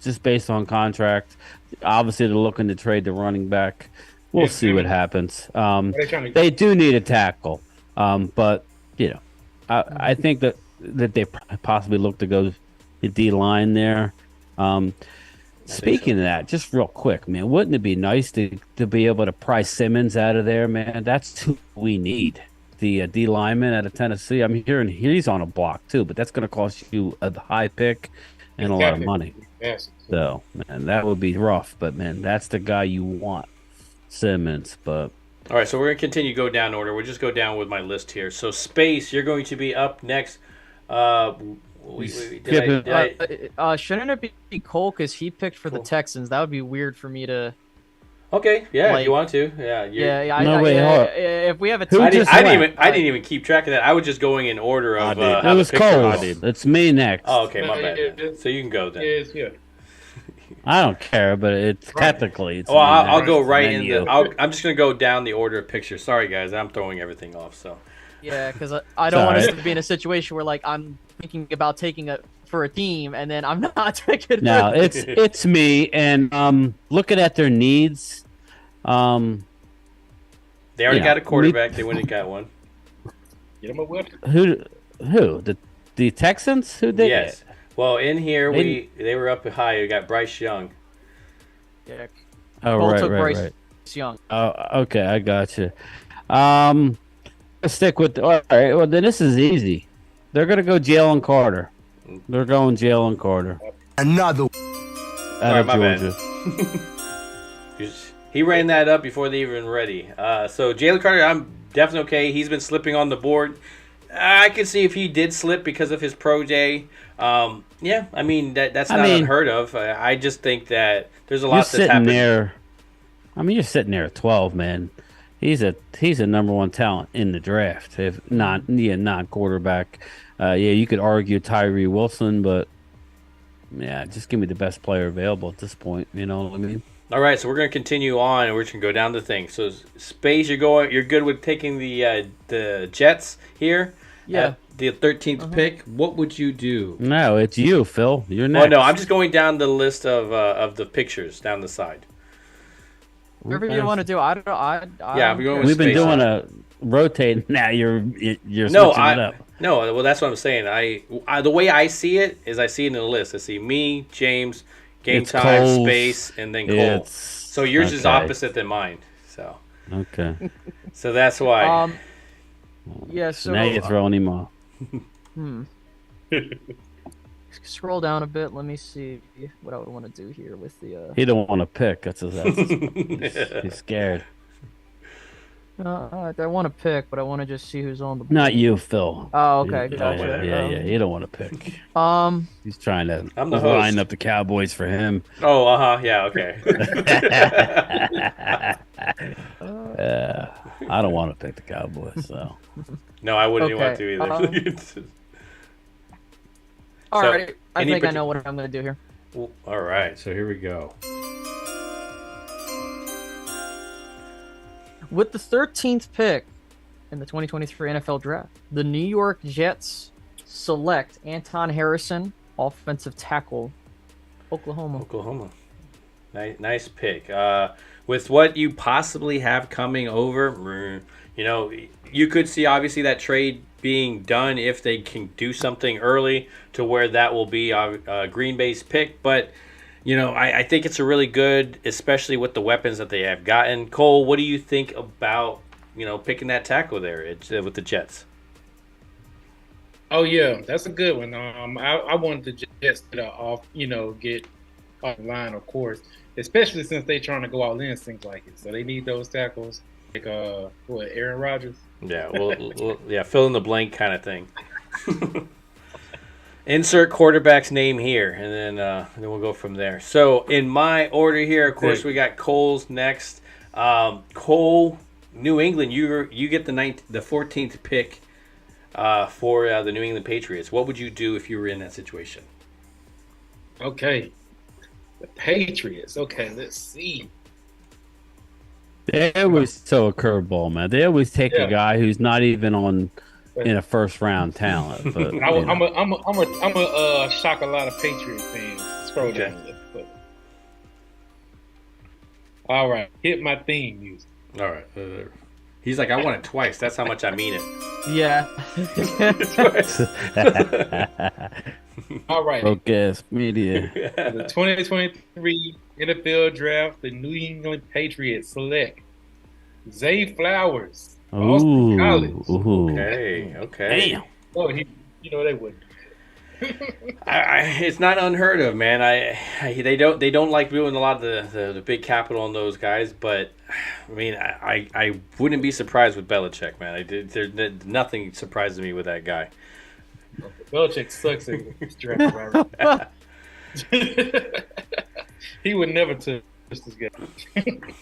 just based on contract. Obviously, they're looking to trade the running back. We'll see what happens. They do need a tackle, but I think that they possibly look to go the D line there. Speaking of that, just real quick, man, wouldn't it be nice to be able to pry Simmons out of there, man? That's who we need. The D lineman out of Tennessee. I'm hearing he's on a block too, but that's going to cost you a high pick and a lot of money. Yes. So, man, that would be rough. But man, that's the guy you want, Simmons. But all right, so we're going to continue to go down order. We'll just go down with my list here. So, Space, you're going to be up next. Shouldn't it be Cole because he picked for the Texans? That would be weird for me to. Okay, yeah, if you want to, if we have a team, I didn't even keep track of that. I was just going in order of. It was Cole. It's me next. Oh, okay, my bad. So you can go then. Yeah. I don't care, but it's technically. It's I'll go right in the. I'm just gonna go down the order of pictures. Sorry, guys, I'm throwing everything off. So. Yeah, because I don't want us to be in a situation where like I'm thinking about taking for a team and then I'm not picking. No, it's me, and looking at their needs. They already got a quarterback. They went and got one. Get them a whip. Who? The Texans? Who did? Yes. Well, in here they were up high. We got Bryce Young. Yeah. Oh, Bryce Young. Oh, okay, I got you. Stick with. All right. Well, then this is easy. They're gonna go Jalen Carter. They're going Jalen Carter. Another. Out of Georgia. He ran that up before they even ready. So Jalen Carter, I'm definitely okay. He's been slipping on the board. I can see if he did slip because of his pro day. Yeah, I mean that's not unheard of. I just think that there's a lot that's happening. There. I mean, you're sitting there at 12, man. He's a number one talent in the draft. If not quarterback. You could argue Tyree Wilson, but yeah, just give me the best player available at this point. You know what I mean? All right, so we're going to continue on, and we're just going to go down the thing. So, Space, you're good with taking the Jets here? Yeah. The 13th pick. What would you do? No, it's you, Phil. You're next. Well, no, I'm just going down the list of the pictures down the side. Whatever you want to do. We've been doing a rotating. Now you're switching it up. No, well, that's what I'm saying. I the way I see it is I see it in the list. I see me, James, GameTime, Space, and then Cole. So yours is opposite than mine. So okay. So that's why. Yeah. So now you're throwing him off. Scroll down a bit. Let me see what I would want to do here with the. He don't want to pick. That's he's scared. I want to pick, but I want to just see who's on the board. Not you, Phil. Oh, okay. Gotcha. Yeah. You don't want to pick. He's trying to line up the Cowboys for him. Oh, yeah, okay. I don't want to pick the Cowboys, so. No, I wouldn't want to either. All right, I think I know what I'm going to do here. Well, all right, so here we go. With the 13th pick in the 2023 NFL Draft, the New York Jets select Anton Harrison, offensive tackle, Oklahoma. Nice pick. With what you possibly have coming over, you could see obviously that trade being done if they can do something early to where that will be a Green Bay's pick. But, I think it's a really good, especially with the weapons that they have gotten. Cole, what do you think about, picking that tackle there with the Jets? Oh, yeah, that's a good one. I wanted the Jets to get off the line, of course, especially since they're trying to go all in, things like it. So they need those tackles, like Aaron Rodgers. Yeah, well, fill in the blank kind of thing. Insert quarterback's name here, and then we'll go from there. So in my order here, of course, we got Cole's next. Cole, New England, you get the 14th pick for the New England Patriots. What would you do if you were in that situation? Okay, the Patriots. Okay, let's see. They always throw a curveball, man. They always take a guy who's not even in a first round talent. But I'm a shock a lot of Patriot fans. Scroll down a little bit. All right, hit my theme music. All right. He's like, I want it twice. That's how much I mean it. Yeah. All right. Focus media. The 2023 NFL Draft, the New England Patriots select Zay Flowers, Boston College. Okay. Damn. Oh, they wouldn't. It's not unheard of, man. They don't like doing a lot of the big capital on those guys, but I mean, I wouldn't be surprised with Belichick, man. Nothing surprises me with that guy. Belichick sucks at this draft. He would never touch this guy.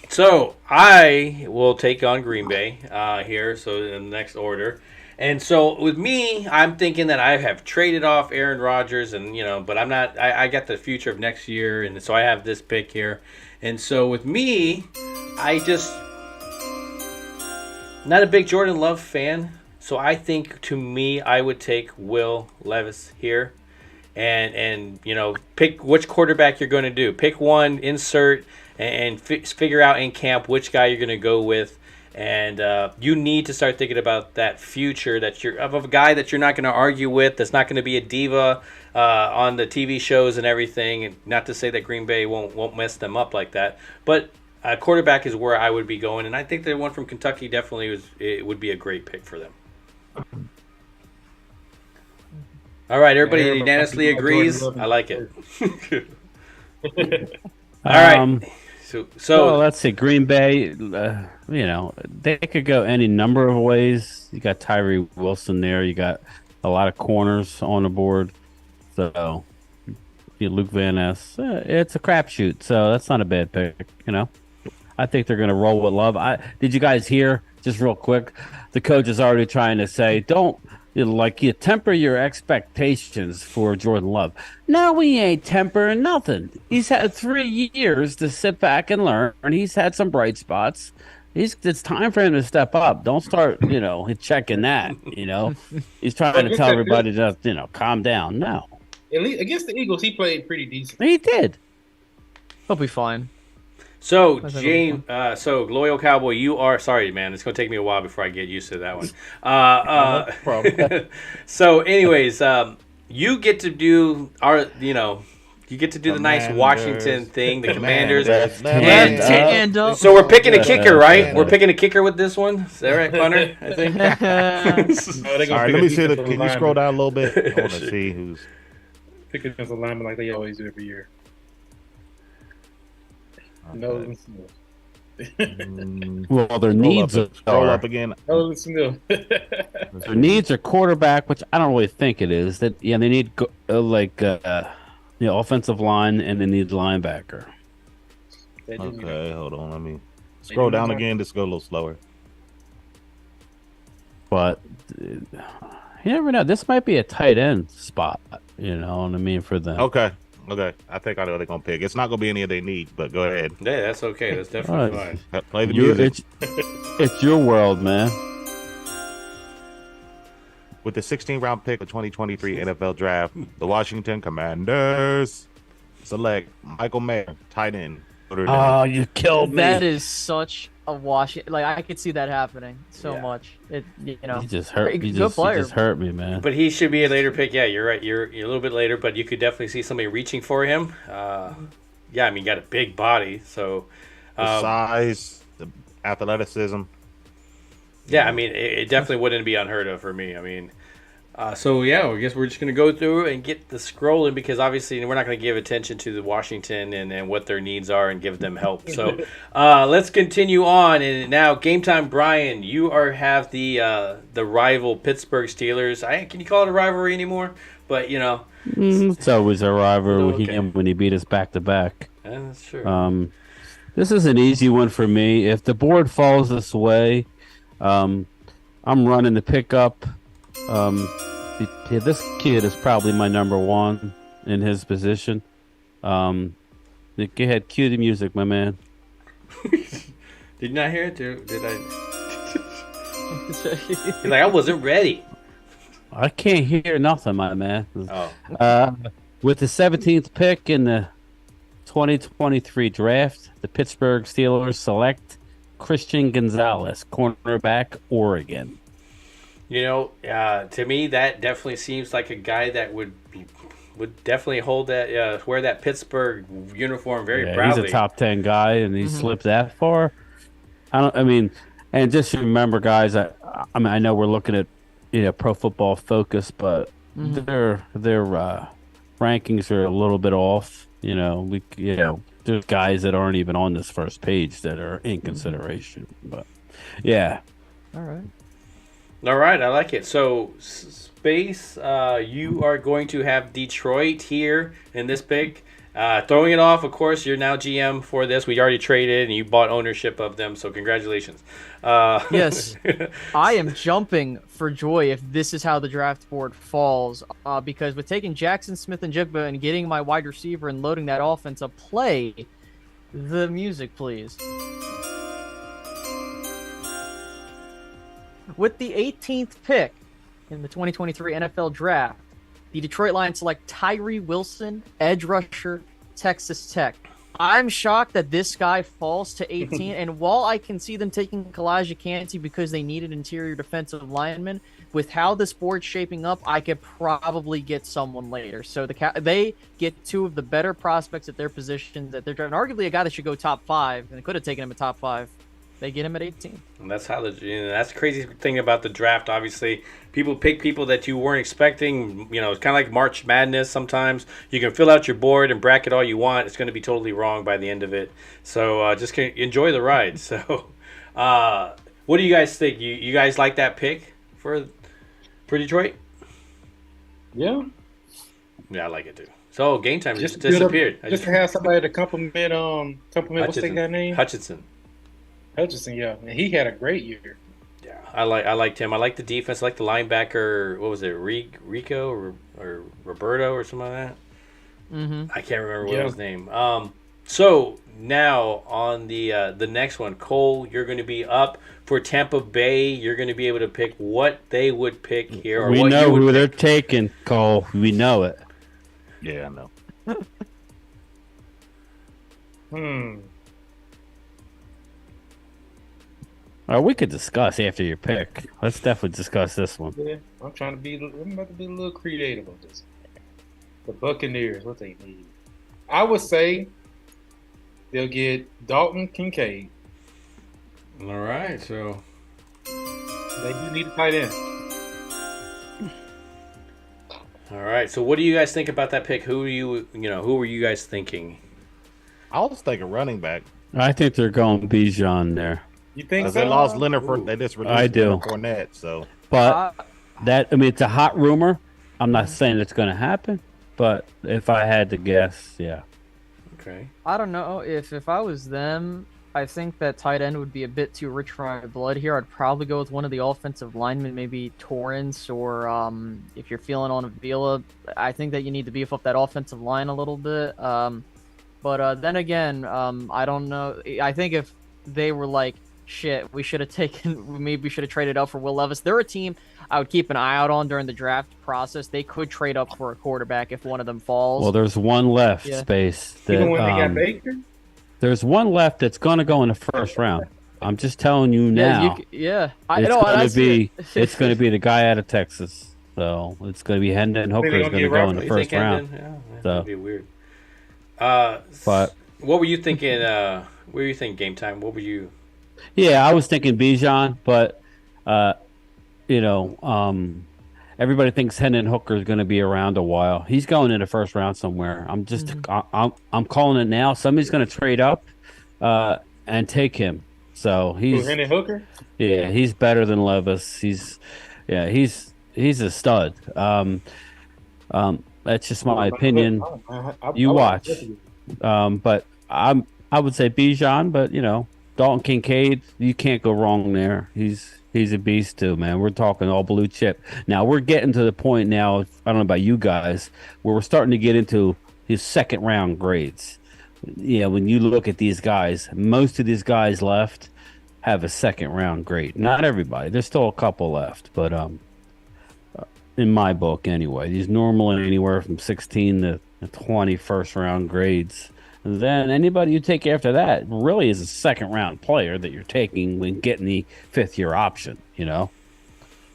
So I will take on Green Bay here. So in the next order. And so with me, I'm thinking that I have traded off Aaron Rodgers, and but I'm not. I got the future of next year, and so I have this pick here. And so with me, I just not a big Jordan Love fan. So I think to me, I would take Will Levis here, and pick which quarterback you're going to do. Pick one, insert, and figure out in camp which guy you're going to go with. And you need to start thinking about that future of a guy that you're not going to argue with, that's not going to be a diva on the TV shows and everything. And not to say that Green Bay won't mess them up like that, but quarterback is where I would be going. And I think the one from Kentucky definitely would be a great pick for them. All right, everybody unanimously agrees. I like it. All right. So let's see. Green Bay, they could go any number of ways. You got Tyree Wilson there. You got a lot of corners on the board. So Luke Van Ness, it's a crapshoot. So that's not a bad pick. I think they're going to roll with Love. Did you guys hear, just real quick, the coach is already trying to say, don't you temper your expectations for Jordan Love. No, we ain't tempering nothing. He's had 3 years to sit back and learn. He's had some bright spots. It's time for him to step up. Don't start, checking that. He's trying to tell everybody just, calm down. No. At least against the Eagles, he played pretty decent. He did. He'll be fine. So, James, Loyal Cowboy, you are... Sorry, man. It's going to take me a while before I get used to that one. No problem. So, anyways, you get to do the nice Washington thing, the Commanders. So we're picking a kicker, right? We're picking a kicker with this one. Is that right, Punter? I think. All right, let me see. Can you scroll down a little bit? I want to see who's... Picking as a lineman like they always do every year. No, well, their needs are up again. Their needs are quarterback, which I don't really think it is. That they need offensive line, and they need linebacker. Okay, hold on. Let me scroll down again. Just go a little slower. But you never know. This might be a tight end spot. You know what I mean for them. Okay. I think I know what they're gonna pick. It's not gonna be any of their needs, but go ahead. Yeah, that's okay. That's definitely fine. Play the music. It's your world, man. With the 16th round pick of 2023 NFL Draft, the Washington Commanders select Michael Mayer, tight end. Oh, you killed me. That is such a Washington. Like, I could see that happening so much. He just hurt. He just hurt me, man. But he should be a later pick. Yeah, you're right. You're a little bit later, but you could definitely see somebody reaching for him. Yeah, I mean, you got a big body, so the size, the athleticism. Yeah, I mean, it definitely wouldn't be unheard of for me. I mean, So yeah, I guess we're just going to go through and get the scrolling because obviously we're not going to give attention to the Washington and what their needs are and give them help. So let's continue on. And now, game time, Brian. You have the rival Pittsburgh Steelers. Can you call it a rivalry anymore? But it's always a rivalry when he beat us back to back. Yeah, that's true. This is an easy one for me. If the board falls this way, I'm running the pickup. This kid is probably my number one in his position. Go ahead, cue the music, my man. Did you not hear it? Did I? He's like, I wasn't ready. I can't hear nothing, my man. Oh. With the 17th pick in the 2023 draft, the Pittsburgh Steelers select Christian Gonzalez, cornerback, Oregon. To me, that definitely seems like a guy that would definitely hold that, wear that Pittsburgh uniform very proudly. He's a top 10 guy, and he slipped that far. And just remember, guys. I know we're looking at Pro Football Focus, but their rankings are a little bit off. There's guys that aren't even on this first page that are in consideration. But yeah, all right, I like it. So Space, you are going to have Detroit here in this pick. Throwing it off, of course, you're now GM for this. We already traded and you bought ownership of them, so congratulations. Yes, I am jumping for joy if this is how the draft board falls, because with taking Jackson Smith-Njigba and getting my wide receiver and loading that offense up, play the music, please. With the 18th pick in the 2023 NFL Draft, the Detroit Lions select Tyree Wilson, edge rusher, Texas Tech. I'm shocked that this guy falls to 18, and while I can see them taking Kalijah Kancey because they need an interior defensive lineman, with how this board's shaping up, I could probably get someone later. So they get two of the better prospects at their positions that they're drafting. Arguably a guy that should go top 5, and they could have taken him at top 5. They get him at 18. And that's how that's the crazy thing about the draft. Obviously, people pick people that you weren't expecting. It's kind of like March Madness. Sometimes you can fill out your board and bracket all you want. It's going to be totally wrong by the end of it. So just enjoy the ride. So, what do you guys think? You guys like that pick for Detroit? Yeah. Yeah, I like it too. So game time just disappeared. Just to have somebody to compliment what's that guy's name? Hutchinson, yeah. And he had a great year. Yeah, I liked him. I like the defense. I like the linebacker. What was it, Rico or Roberto or something like that? I can't remember what his name. So now on the next one, Cole, you're going to be up for Tampa Bay. You're going to be able to pick what they would pick here. Or we what know who they're pick. taking, Cole. We know it. Yeah, I know. We could discuss after your pick. Let's definitely discuss this one. Yeah, I'm about to be a little creative with this. The Buccaneers, what they need. I would say they'll get Dalton Kincaid. All right, so they do need a tight end. All right, so what do you guys think about that pick? Who were you guys thinking? I was thinking running back. I think they're going Bijan there. You think so? They lost Leonard they just released I do. Leonard Fournette, so. But it's a hot rumor. I'm not saying it's going to happen, but if I had to guess, yeah. Okay. I don't know if I was them. I think that tight end would be a bit too rich for my blood here. I'd probably go with one of the offensive linemen, maybe Torrance, or if you're feeling on Avila, I think that you need to beef up that offensive line a little bit. But then again, I don't know. I think if they were like, shit, we should have traded up for Will Levis. They're a team I would keep an eye out on during the draft process. They could trade up for a quarterback if one of them falls. Well, there's one left, Space. Even when they got Baker? There's one left that's going to go in the first round. I'm just telling you now. It's going to be the guy out of Texas. So it's going to be Hendon Hooker is going to go in the first round. Yeah, so that'd be weird. But what were you thinking? What were you thinking? Game time. What were you? Yeah, I was thinking Bijan, but everybody thinks Hendon Hooker is going to be around a while. He's going in the first round somewhere. I'm calling it now. Somebody's going to trade up and take him. So Hendon Hooker. Yeah, he's better than Levis. He's a stud. That's just my opinion. You watch. But I would say Bijan, but Dalton Kincaid, you can't go wrong there. He's a beast too, man. We're talking all blue chip. Now we're getting to the point now, I don't know about you guys, where we're starting to get into his second round grades. When you look at these guys, most of these guys left have a second round grade. Not everybody. There's still a couple left, but in my book anyway, these normally anywhere from 16 to 20 first round grades. And then anybody you take after that really is a second round player that you're taking when getting the 5th-year option,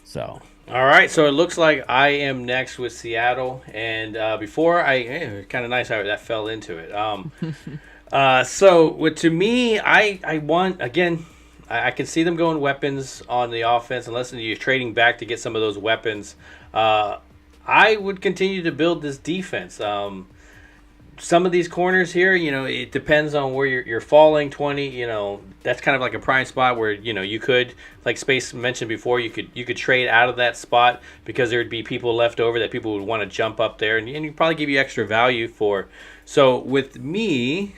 So. All right, so it looks like I am next with Seattle, and before kind of nice how that fell into it. To me, I want again. I can see them going weapons on the offense, unless you're trading back to get some of those weapons. I would continue to build this defense. Some of these corners here, it depends on where you're falling. 20, that's kind of like a prime spot where you could, like Space mentioned before, you could trade out of that spot because there'd be people left over that people would want to jump up there, and you'd probably give you extra value for. So with me,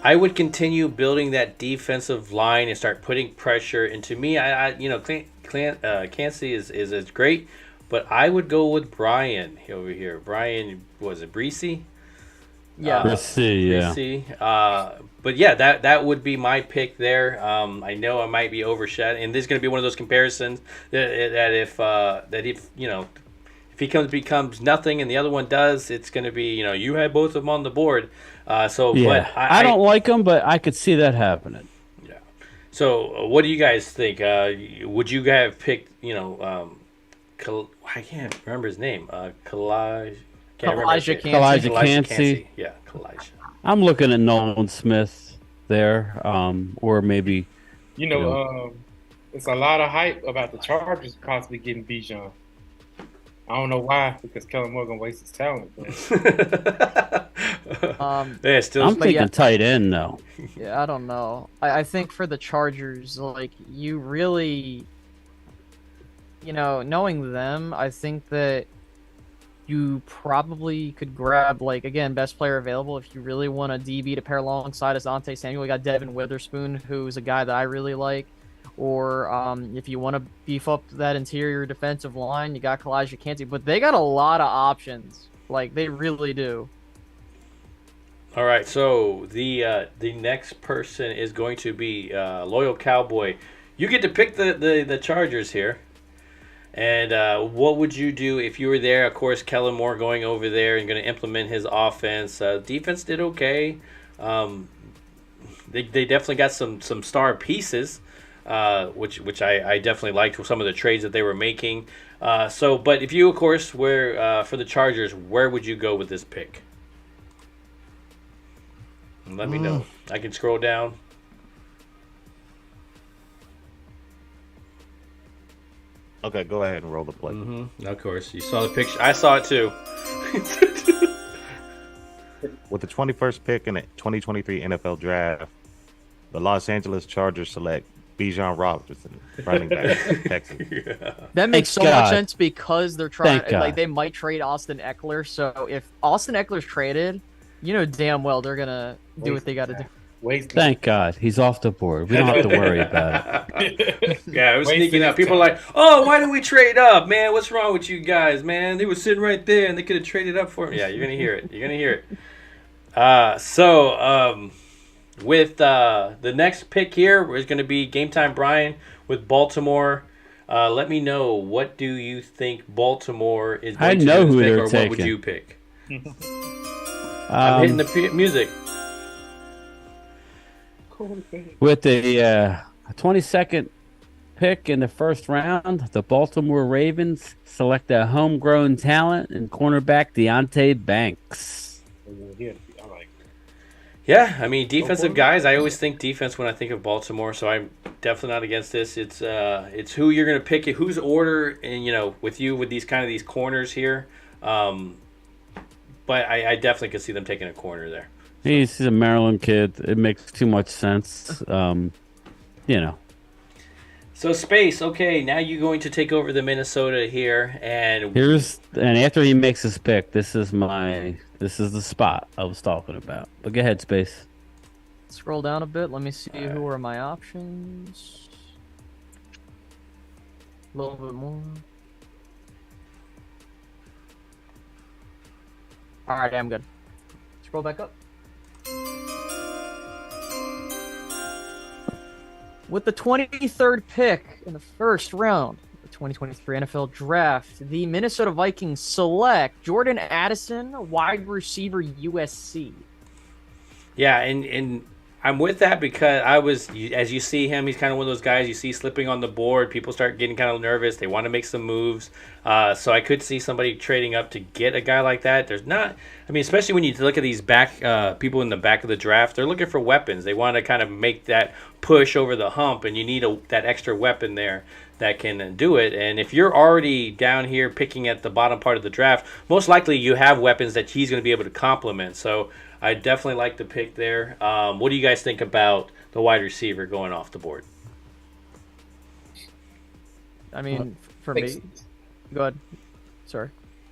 I would continue building that defensive line and start putting pressure. And to me, Clancy is great, but I would go with Bryan over here. Bryan, was it Breesy? Yeah. Breesy. But yeah, that would be my pick there. I know I might be overshadowed, and this is going to be one of those comparisons that if he becomes nothing and the other one does, it's going to be you had both of them on the board. But I don't like him, but I could see that happening. Yeah. So what do you guys think? Would you have picked I can't remember his name. Kalijah Cansey. Yeah, Kalijah. I'm looking at Nolan Smith there, or maybe. It's a lot of hype about the Chargers possibly getting Bijan. I don't know why, because Kellen Moore gonna waste his talent. I'm thinking tight end though. Yeah, I don't know. I think for the Chargers, you really, knowing them, I think that you probably could grab, again, best player available. If you really want a DB to pair alongside Asante Samuel, you got Devin Witherspoon, who's a guy that I really like. Or if you want to beef up that interior defensive line, you got Kalijah Cansey. But they got a lot of options. They really do. All right, so the next person is going to be Loyal Cowboy. You get to pick the Chargers here. And what would you do if you were there? Of course, Kellen Moore going over there and going to implement his offense. Defense did okay. They definitely got some star pieces. Which I definitely liked some of the trades that they were making. But if you, of course, were for the Chargers, where would you go with this pick? Let me know. I can scroll down. Okay, go ahead and roll the play. Of course, you saw the picture. I saw it too. With the 21st pick in the 2023 NFL Draft, the Los Angeles Chargers select Bijan Robinson, running back, Texas. Yeah. That makes so much sense because they're trying. They might trade Austin Eckler. So if Austin Eckler's traded, damn well they're gonna do what they got to do. Thank God he's off the board. We don't have to worry about it. Yeah, it was sneaking out. People are like, "Oh, why did we trade up, man? What's wrong with you guys, man? They were sitting right there, and they could have traded up for him." Yeah, you're gonna hear it. With the next pick here is going to be GameTime Bryan with Baltimore. Let me know, what do you think Baltimore is going to do who pick, they're or taking. What would you pick? I'm hitting the music. With the 22nd pick in the first round, the Baltimore Ravens select a homegrown talent and cornerback Deonte Banks. Yeah, I mean, defensive guys. I always think defense when I think of Baltimore, so definitely not against this. It's who you're going to pick, whose order, and with these corners here. But I definitely could see them taking a corner there. So. He's a Maryland kid. It makes too much sense. So Space, okay, now you're going to take over the Minnesota here, and after he makes his pick, this is the spot I was talking about. But go ahead, Space. Scroll down a bit. Let me see who are my options. A little bit more. All right, I'm good. Scroll back up. With the 23rd pick in the first round of the 2023 NFL Draft, the Minnesota Vikings select Jordan Addison, wide receiver, USC. Yeah, and I'm with that because as you see him, he's kind of one of those guys you see slipping on the board. People start getting kind of nervous. They want to make some moves. So I could see somebody trading up to get a guy like that. Especially when you look at these people in the back of the draft, they're looking for weapons. They want to kind of make that push over the hump, and you need that extra weapon there that can do it. And if you're already down here picking at the bottom part of the draft, most likely you have weapons that he's going to be able to complement. So I definitely like the pick there. What do you guys think about the wide receiver going off the board? I mean, for me, go ahead. Sorry.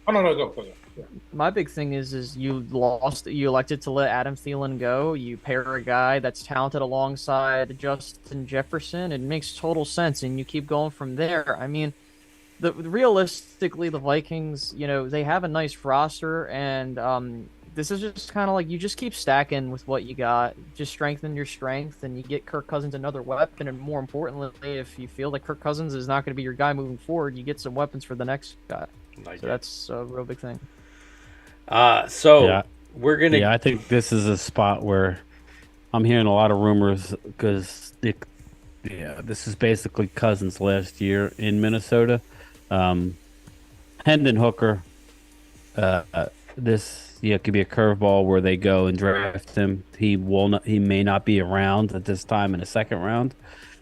Oh, no, go. Yeah. My big thing is you elected to let Adam Thielen go. You pair a guy that's talented alongside Justin Jefferson. It makes total sense, and you keep going from there. I mean, realistically, the Vikings, they have a nice roster, and this is just kind of like you just keep stacking with what you got. Just strengthen your strength, and you get Kirk Cousins another weapon. And more importantly, if you feel like Kirk Cousins is not going to be your guy moving forward, you get some weapons for the next guy. That's a real big thing. We're going to... Yeah, I think this is a spot where I'm hearing a lot of rumors because this is basically Cousins' last year in Minnesota. Hendon Hooker, this could be a curveball where they go and draft him. He may not be around at this time in the second round.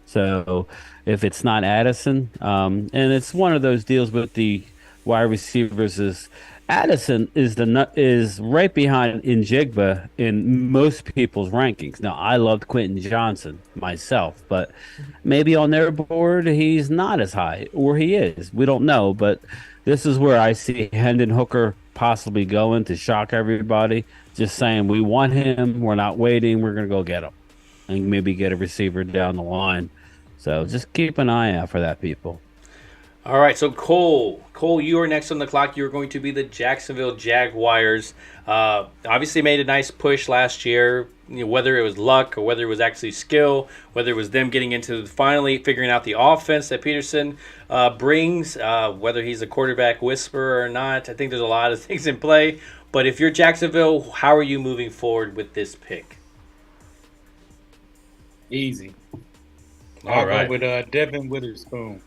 So if it's not Addison, and it's one of those deals with the wide receivers is Addison is right behind Njigba in most people's rankings. Now, I loved Quentin Johnson myself, but maybe on their board he's not as high, or he is. We don't know, but this is where I see Hendon Hooker possibly going to shock everybody. Just saying, we want him. We're not waiting. We're going to go get him and maybe get a receiver down the line. So just keep an eye out for that, people. All right, so Cole, you are next on the clock. You're going to be the Jacksonville Jaguars. Obviously made a nice push last year, whether it was luck or whether it was actually skill, whether it was them getting into finally figuring out the offense that Peterson brings, whether he's a quarterback whisperer or not. I think there's a lot of things in play. But if you're Jacksonville, how are you moving forward with this pick? Easy. All right. Go with Devin Witherspoon.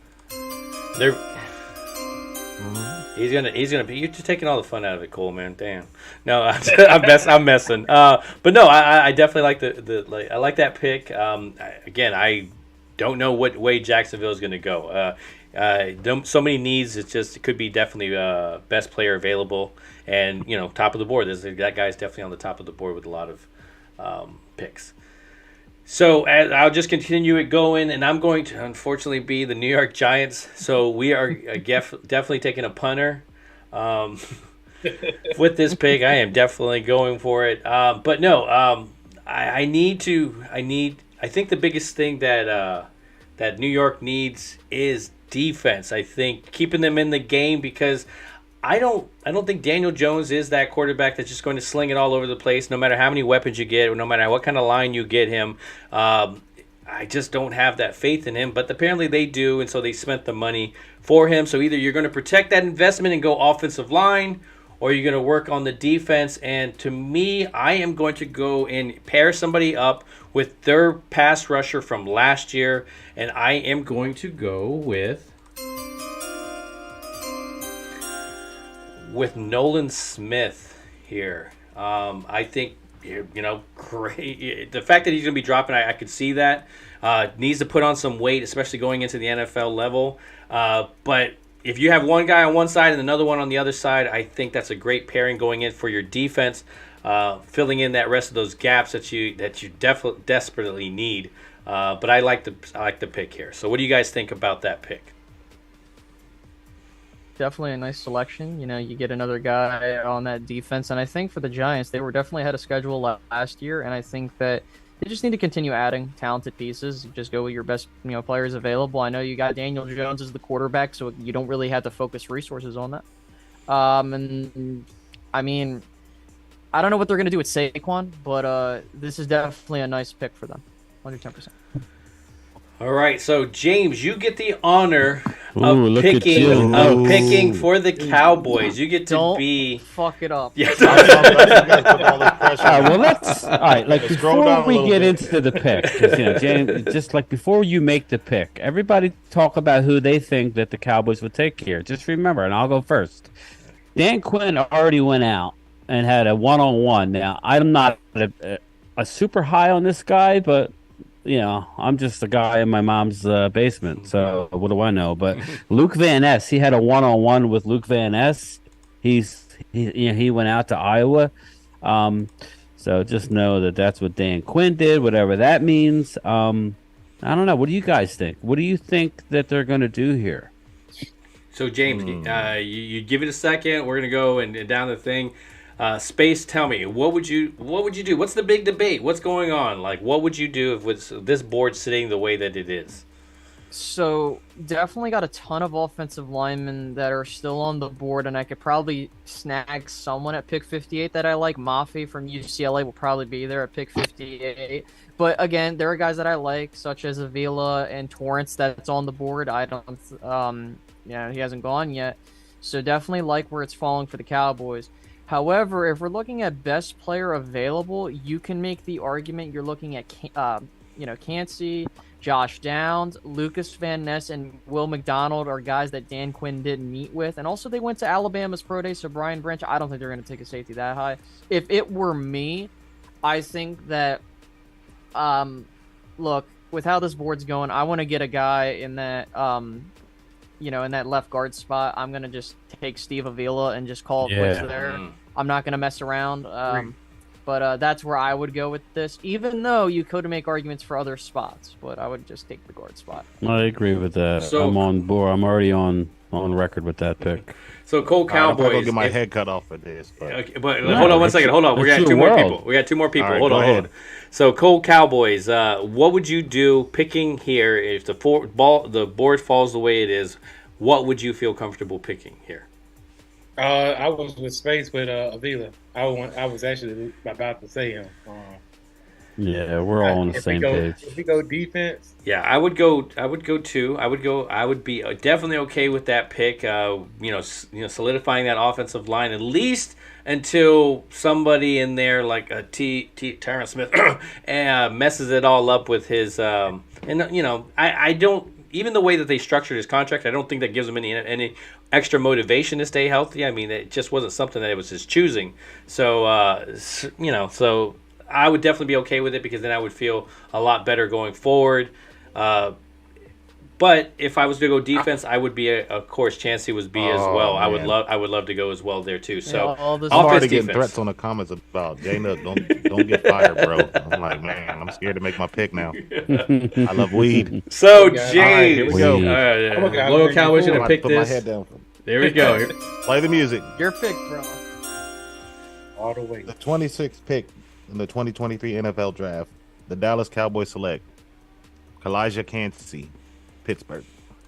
He's gonna be. You're just taking all the fun out of it, Cole, man. Damn. No, I'm messing. But no, I definitely like I like that pick. I don't know what way Jacksonville is gonna go. So many needs. It could be definitely best player available, and top of the board. That guy's definitely on the top of the board with a lot of picks. So I'll just continue it going, and I'm going to unfortunately be the New York Giants. So we are definitely taking a punter with this pick. I am definitely going for it. But no, I think the biggest thing that New York needs is defense. I think keeping them in the game because I don't think Daniel Jones is that quarterback that's just going to sling it all over the place, no matter how many weapons you get, or no matter what kind of line you get him. I just don't have that faith in him, but apparently they do, and so they spent the money for him. So either you're going to protect that investment and go offensive line, or you're going to work on the defense. And to me, I am going to go and pair somebody up with their pass rusher from last year, and I am going to go with Nolan Smith here. I think, great. The fact that he's going to be dropping, I could see that. needs to put on some weight, especially going into the NFL level. But if you have one guy on one side and another one on the other side, I think that's a great pairing going in for your defense, filling in that rest of those gaps that you desperately need. But I like the pick here. So what do you guys think about that pick? Definitely a nice selection. You get another guy on that defense, and I think for the Giants, they were definitely ahead of schedule last year, and I think that they just need to continue adding talented pieces. Just go with your best, players available. I know you got Daniel Jones as the quarterback, so you don't really have to focus resources on that. And I mean, I don't know what they're going to do with Saquon, but this is definitely a nice pick for them, 110%. All right, so James, you get the honor of picking for the Cowboys. You get to be. Fuck it up. Yeah. All right. Like before we get into the pick, James, just like before you make the pick, everybody talk about who they think that the Cowboys would take here. Just remember, and I'll go first. Dan Quinn already went out and had a one-on-one. Now I'm not a super high on this guy, but. I'm just a guy in my mom's basement, so what do I know? But Luke Van Ness, he had a one-on-one with Luke Van Ness. He went out to Iowa, so just know that that's what Dan Quinn did, whatever that means. I don't know. What do you guys think? What do you think that they're going to do here? So James, you give it a second. We're gonna go and down the thing. Space, tell me, what would you do? What's the big debate? What's going on? Like, what would you do if with this board sitting the way that it is? So definitely got a ton of offensive linemen that are still on the board, and I could probably snag someone at pick 58 that I like. Mafi from UCLA will probably be there at pick 58. But again, there are guys that I like, such as Avila and Torrance that's on the board. I don't, he hasn't gone yet. So definitely like where it's falling for the Cowboys. However, if we're looking at best player available, you can make the argument you're looking at, Cansey, Josh Downs, Lucas Van Ness, and Will McDonald are guys that Dan Quinn didn't meet with. And also they went to Alabama's pro day, so Brian Branch, I don't think they're going to take a safety that high. If it were me, I think that, look, with how this board's going, I want to get a guy in that, in that left guard spot. I'm going to just take Steve Avila and just call it quits there. I'm not going to mess around. But that's where I would go with this, even though you could make arguments for other spots. But I would just take the guard spot. I agree with that. So, I'm on board. I'm already on record with that pick. So Cowboys. I'm gonna get my head cut off for this. But hold on one second. Hold on. We got two more people. Right, hold on. So Cowboys. What would you do picking here if the board falls the way it is? What would you feel comfortable picking here? I was with Space with Avila. I was actually about to say him. Yeah, we're all on the same page. If we go defense, yeah, I would go too. I would be definitely okay with that pick. Solidifying that offensive line at least until somebody in there like a Tyron Smith messes it all up with his. I don't. Even the way that they structured his contract, I don't think that gives him any extra motivation to stay healthy. I mean, it just wasn't something that it was his choosing. So, so I would definitely be okay with it because then I would feel a lot better going forward. But if I was to go defense, I would be of course Chancey was B as well. Man. I would love to go as well there too. So I'm already getting threats on the comments about J-Nut, don't get fired, bro. I'm like, man, I'm scared to make my pick now. I love weed. So James, here we go. Loyal Cowboys gonna pick put this. My head down. There we go. Play the music. Your pick, bro. All the way. The 26th pick in the 2023 NFL Draft, the Dallas Cowboys select Kalijah Cansey, Pittsburgh.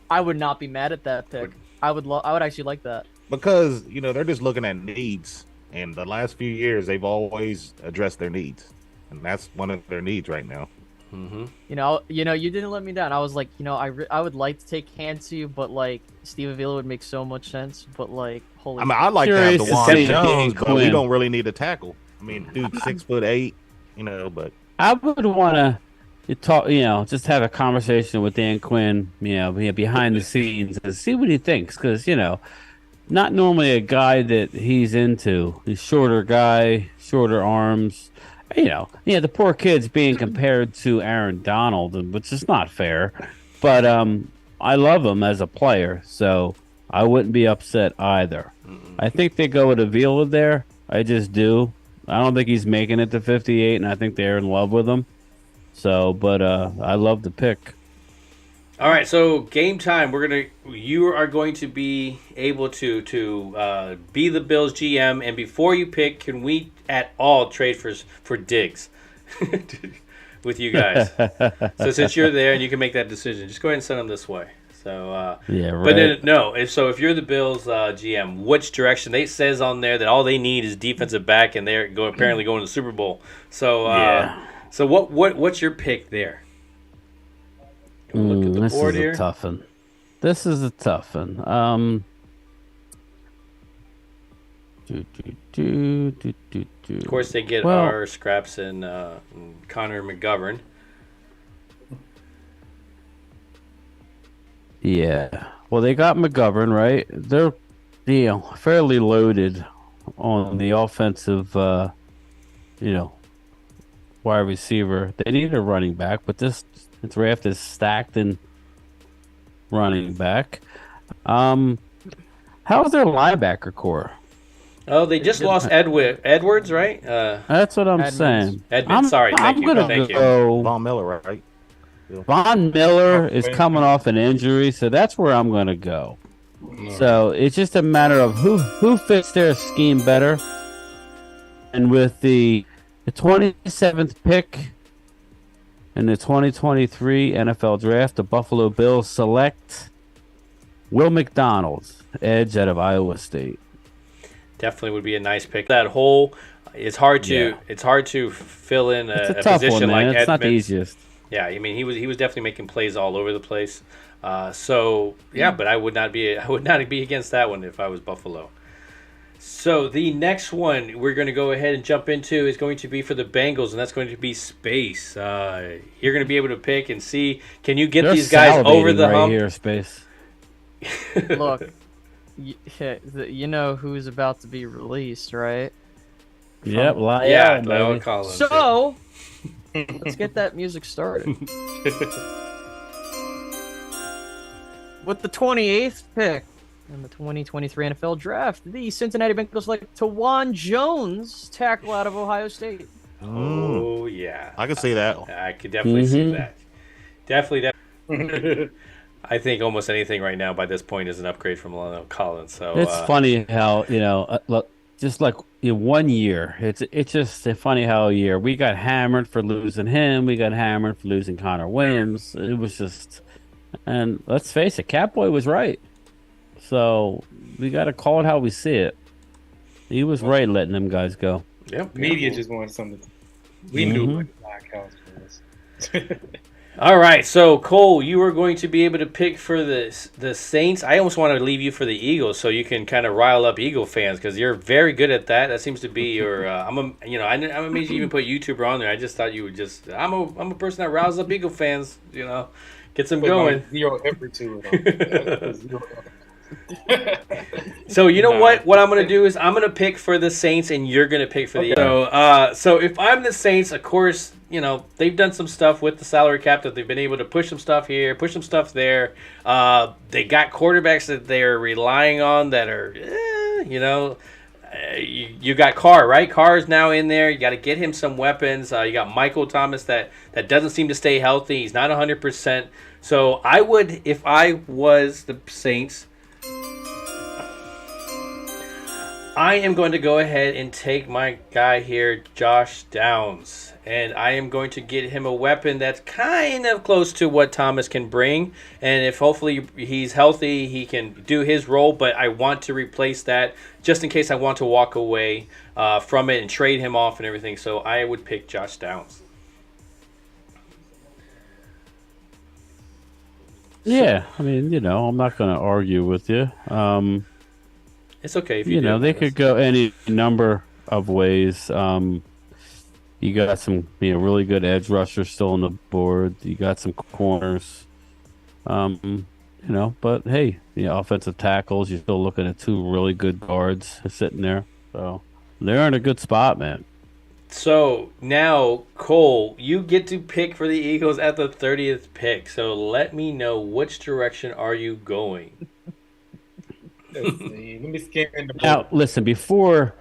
I would not be mad at that pick. I would actually like that. Because, they're just looking at needs. And the last few years, they've always addressed their needs. And that's one of their needs right now. Mm-hmm. You didn't let me down. I was like, I would like to take Cansey, but like Steve Avila would make so much sense. But like, holy. I mean, I'd like to have DeJuan Jones, but we don't really need a tackle. I mean, dude, 6'8", but I would want to talk, just have a conversation with Dan Quinn, behind the scenes and see what he thinks, because not normally a guy that he's into. He's shorter guy, shorter arms. the poor kid's being compared to Aaron Donald, which is not fair. But I love him as a player, so I wouldn't be upset either. I think they go with Avila there. I just do. I don't think he's making it to 58, and I think they're in love with him. So, but I love the pick. All right, so game time. You are going to be able to be the Bills GM, and before you pick, can we at all trade for Diggs with you guys? So since you're there and you can make that decision, just go ahead and send them this way. So yeah, right. But then, no, if you're the Bills GM, which direction? It says on there that all they need is defensive back, and they're apparently going to the Super Bowl. So so what's your pick there? Look at the board here. This is a tough one. Of course, they get our scraps and Connor McGovern. Yeah. Well, they got McGovern, right? They're fairly loaded on the offensive, wide receiver. They need a running back, but this draft is stacked in running back. How's their linebacker core? Oh, they just lost Edwards, right? That's what I'm saying. Edmonds, sorry. Thank you. Von Miller, right? Von Miller is coming off an injury, so that's where I'm going to go. So it's just a matter of who fits their scheme better. And with the 27th pick in the 2023 NFL Draft, the Buffalo Bills select Will McDonald, edge out of Iowa State. Definitely would be a nice pick. That hole, it's hard to fill in a position like Edmonds. It's not the easiest. Yeah, I mean he was definitely making plays all over the place. But I would not be against that one if I was Buffalo. So the next one we're going to go ahead and jump into is going to be for the Bengals, and that's going to be Space. You're going to be able to pick and see, can you get these guys over the hump? Here, Space. Look, you know who's about to be released, right? Yep, Lyle Collins. So, let's get that music started. With the 28th pick in the 2023 NFL Draft, the Cincinnati Bengals select Tawan Jones, tackle out of Ohio State. Oh, yeah. I can see that. I could definitely see that. Definitely. I think almost anything right now by this point is an upgrade from Lyle Collins. So it's funny how just like in 1 year, it's just funny how a year we got hammered for losing him, we got hammered for losing Connor Williams. It was just, and let's face it, Catboy was right. So we got to call it how we see it. He was right letting them guys go. Yep. Media just wanted something. We knew what the Black House was. All right, so Cole, you are going to be able to pick for the Saints. I almost want to leave you for the Eagles so you can kind of rile up Eagle fans because you're very good at that. That seems to be your. I'm amazed you even put YouTuber on there. I just thought you would just. I'm a person that riles up Eagle fans. Gets them going. Zero effort to it. So you know what I'm going to do is I'm going to pick for the Saints and you're going to pick for the Eagles. So if I'm the Saints, of course, they've done some stuff with the salary cap that they've been able to push some stuff here, push some stuff there. They got quarterbacks that they're relying on that are, you got Carr, right? Carr is now in there. You got to get him some weapons. You got Michael Thomas that doesn't seem to stay healthy. He's not 100%. So I would, if I was the Saints, I am going to go ahead and take my guy here, Josh Downs. And I am going to get him a weapon that's kind of close to what Thomas can bring. And if hopefully he's healthy, he can do his role. But I want to replace that just in case I want to walk away from it and trade him off and everything. So I would pick Josh Downs. Yeah, I mean, I'm not going to argue with you. It's okay if you do. They could go any number of ways. You got some really good edge rushers still on the board. You got some corners. But hey, offensive tackles, you're still looking at two really good guards sitting there. So they're in a good spot, man. So now, Cole, you get to pick for the Eagles at the 30th pick. So let me know, which direction are you going? Let's see. Let me scan the board. Now, listen, before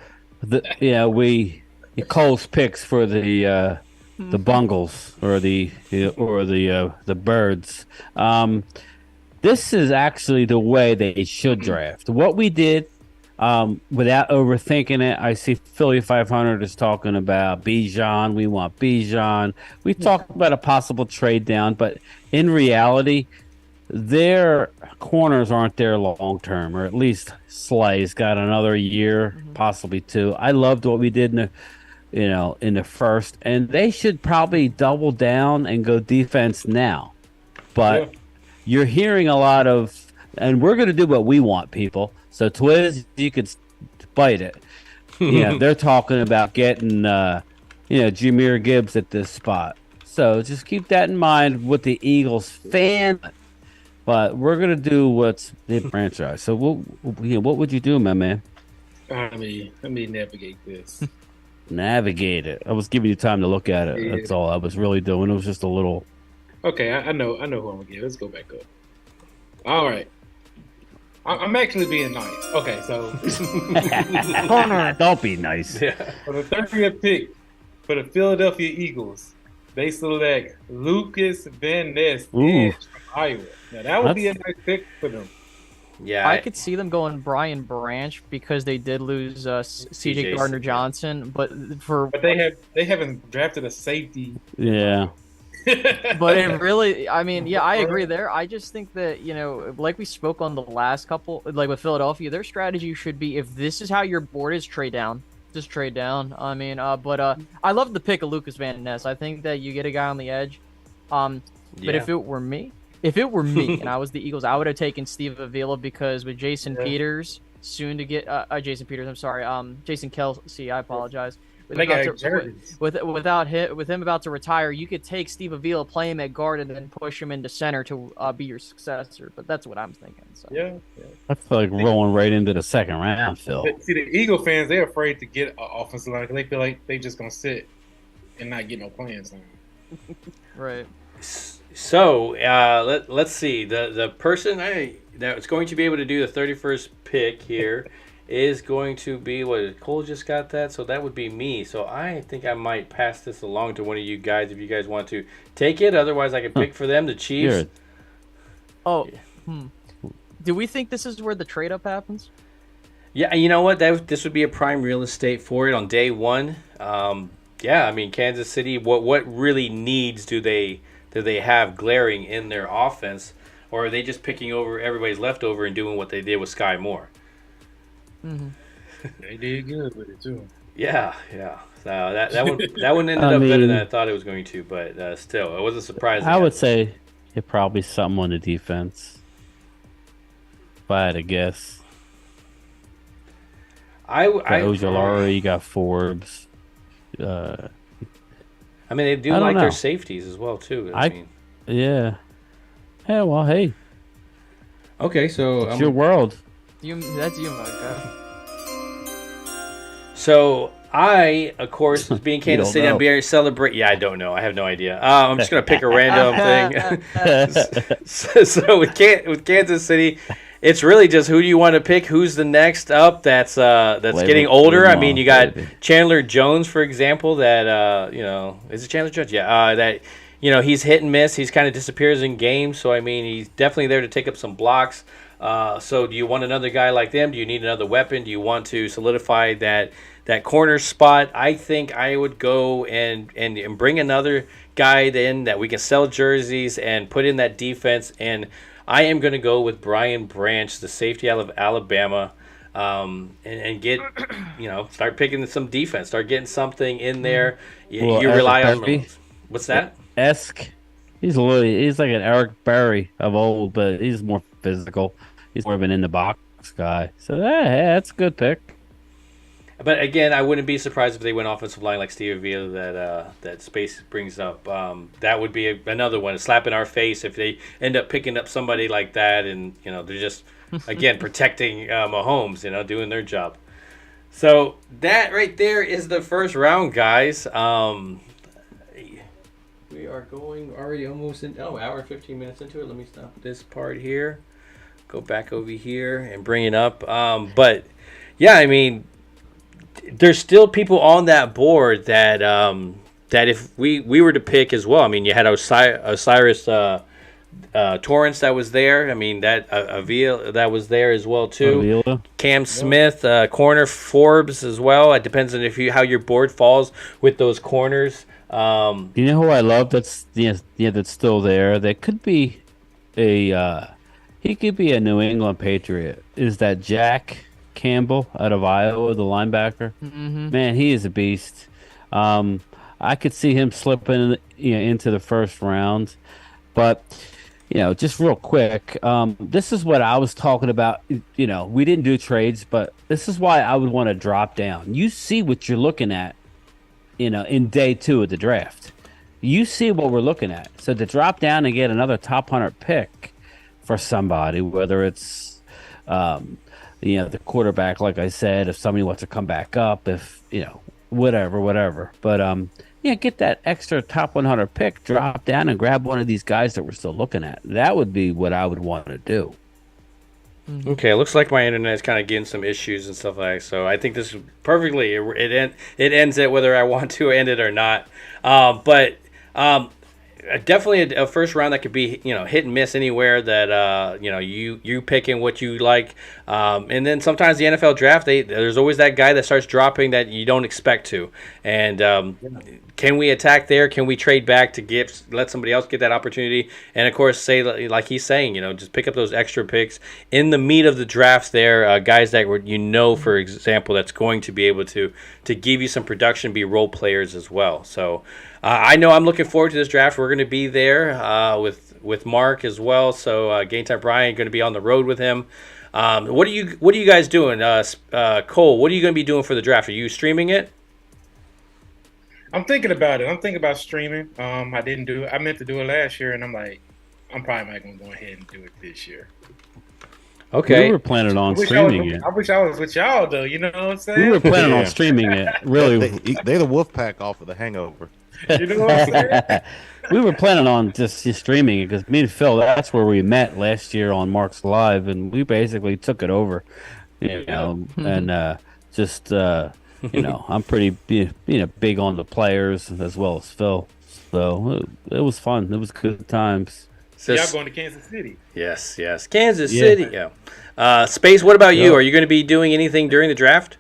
Cole's picks for the Bungles or the Birds. This is actually the way they should draft. What we did, without overthinking it, I see Philly 500 is talking about Bijan. We want Bijan. We talked about a possible trade down, but in reality, their corners aren't there long term, or at least Slay's got another year, possibly two. I loved what we did in the first, and they should probably double down and go defense now. But you're hearing a lot of, and we're going to do what we want, people. So Twiz, you could bite it. They're talking about getting, Jameer Gibbs at this spot. So just keep that in mind with the Eagles fan. But we're going to do what's the franchise. So what would you do, my man? Let me navigate this. Navigate it. I was giving you time to look at it. Yeah. That's all I was really doing. It was just a little. Okay, I know who I'm gonna get. Let's go back up. All right, I'm actually being nice. Okay, so Don't be nice. Yeah. for the 30th pick for the Philadelphia Eagles, they select Lucas Van Ness edge from Iowa. Now that would be a nice pick for them. Yeah, I could see them going Brian Branch because they did lose CJ Gardner-Johnson, but they haven't drafted a safety. Yeah. But it really, I mean, yeah, I agree there. I just think that, like we spoke on the last couple, like with Philadelphia, their strategy should be, if this is how your board is, trade down. Just trade down. I mean, but I love the pick of Lucas Van Ness. I think that you get a guy on the edge. But if it were me and I was the Eagles, I would have taken Steve Avila, because with Jason Peters soon to get Jason Kelsey, I apologize. With him about to retire, you could take Steve Avila, play him at guard, and then push him into center to be your successor. But that's what I'm thinking. So. Yeah. I feel like rolling right into the second round, Phil. See, the Eagle fans, they're afraid to get an offensive line because they feel like they just gonna sit and not get no plans. Right. So let's see. The person that's going to be able to do the 31st pick here is going to be, Cole just got that, so that would be me. So I think I might pass this along to one of you guys if you guys want to take it. Otherwise, I can pick for them, the Chiefs. Do we think this is where the trade up happens? Yeah, you know what? This would be a prime real estate for it on day one. I mean, Kansas City. What really needs do they have glaring in their offense, or are they just picking over everybody's leftover and doing what they did with Sky Moore? Mm-hmm. They did good with it too. Yeah. So that one ended up better than I thought it was going to, but still, it wasn't surprising. I would say it probably something on the defense, if I had to guess. Ojulari, you got Forbes. I mean, they do like their safeties as well too. Yeah. Yeah. Well, hey. Okay, so it's your world. That's you, my guy. So I, of course, being Kansas City, I'm being celebrate. Yeah, I don't know. I have no idea. I'm just gonna pick a random thing. so with Kansas City, it's really just who do you want to pick? Who's the next up? That's getting older. I mean, you got Chandler Jones, for example. That is it Chandler Jones? Yeah. That he's hit and miss. He's kind of disappears in games. So I mean, he's definitely there to take up some blocks. So do you want another guy like them? Do you need another weapon? Do you want to solidify that corner spot? I think I would go and bring another guy in that we can sell jerseys and put in that defense. And I am going to go with Brian Branch, the safety out of Alabama, and get start picking some defense, start getting something in there. You rely on what's that? He's like an Eric Berry of old, but he's more physical. He's more of an in the box guy. So that's a good pick. But again, I wouldn't be surprised if they went offensive line like Steve Avila that Space brings up. That would be another one, a slap in our face if they end up picking up somebody like that, and they're just again protecting Mahomes, doing their job. So that right there is the first round, guys. We are going already almost in hour and 15 minutes into it. Let me stop this part here. Go back over here and bring it up. But yeah, I mean, there's still people on that board that that if we were to pick as well. I mean, you had Osiris Torrance that was there. I mean, that Avila that was there as well too. Avila. Cam Smith, corner Forbes as well. It depends on how your board falls with those corners. You know who I love? That's that's still there. That could be he could be a New England Patriot. Is that Jack Campbell out of Iowa, the linebacker? Mm-hmm. Man, he is a beast. I could see him slipping into the first round, but just real quick, this is what I was talking about. We didn't do trades, but this is why I would want to drop down. You see what you're looking at, in day 2 of the draft. You see what we're looking at. So to drop down and get another top 100 pick for somebody, whether it's, the quarterback, like I said, if somebody wants to come back up, if, whatever. But, get that extra top 100 pick, drop down and grab one of these guys that we're still looking at. That would be what I would want to do. Okay, it looks like my internet is kind of getting some issues and stuff like that. So I think this is perfectly. It ends it whether I want to end it or not. But definitely a first round that could be hit and miss anywhere that you picking what you like. And then sometimes the NFL draft there's always that guy that starts dropping that you don't expect to. And can we attack there? Can we trade back to let somebody else get that opportunity? And of course, say like he's saying, just pick up those extra picks in the meat of the drafts. There, guys that were for example, that's going to be able to give you some production, be role players as well. So I know I'm looking forward to this draft. We're going to be there with Mark as well. So GameTime Bryan going to be on the road with him. What are you guys doing? Cole, what are you going to be doing for the draft? Are you streaming it? I'm thinking about it. I'm thinking about streaming. I didn't do it. I meant to do it last year, and I'm like, I'm probably not going to go ahead and do it this year. Okay. We were planning on streaming it. I wish I was with y'all, though. You know what I'm saying? We were planning on streaming it. Really, they're the wolf pack off of The Hangover. You know what I'm saying? We were planning on just streaming it because me and Phil, that's where we met last year on Mark's Live, and we basically took it over, and just. I'm pretty big on the players as well as Phil, so it was fun. It was good times. So y'all going to Kansas City? Yes, Kansas City. Yeah. Space. What about you? Are you going to be doing anything during the draft?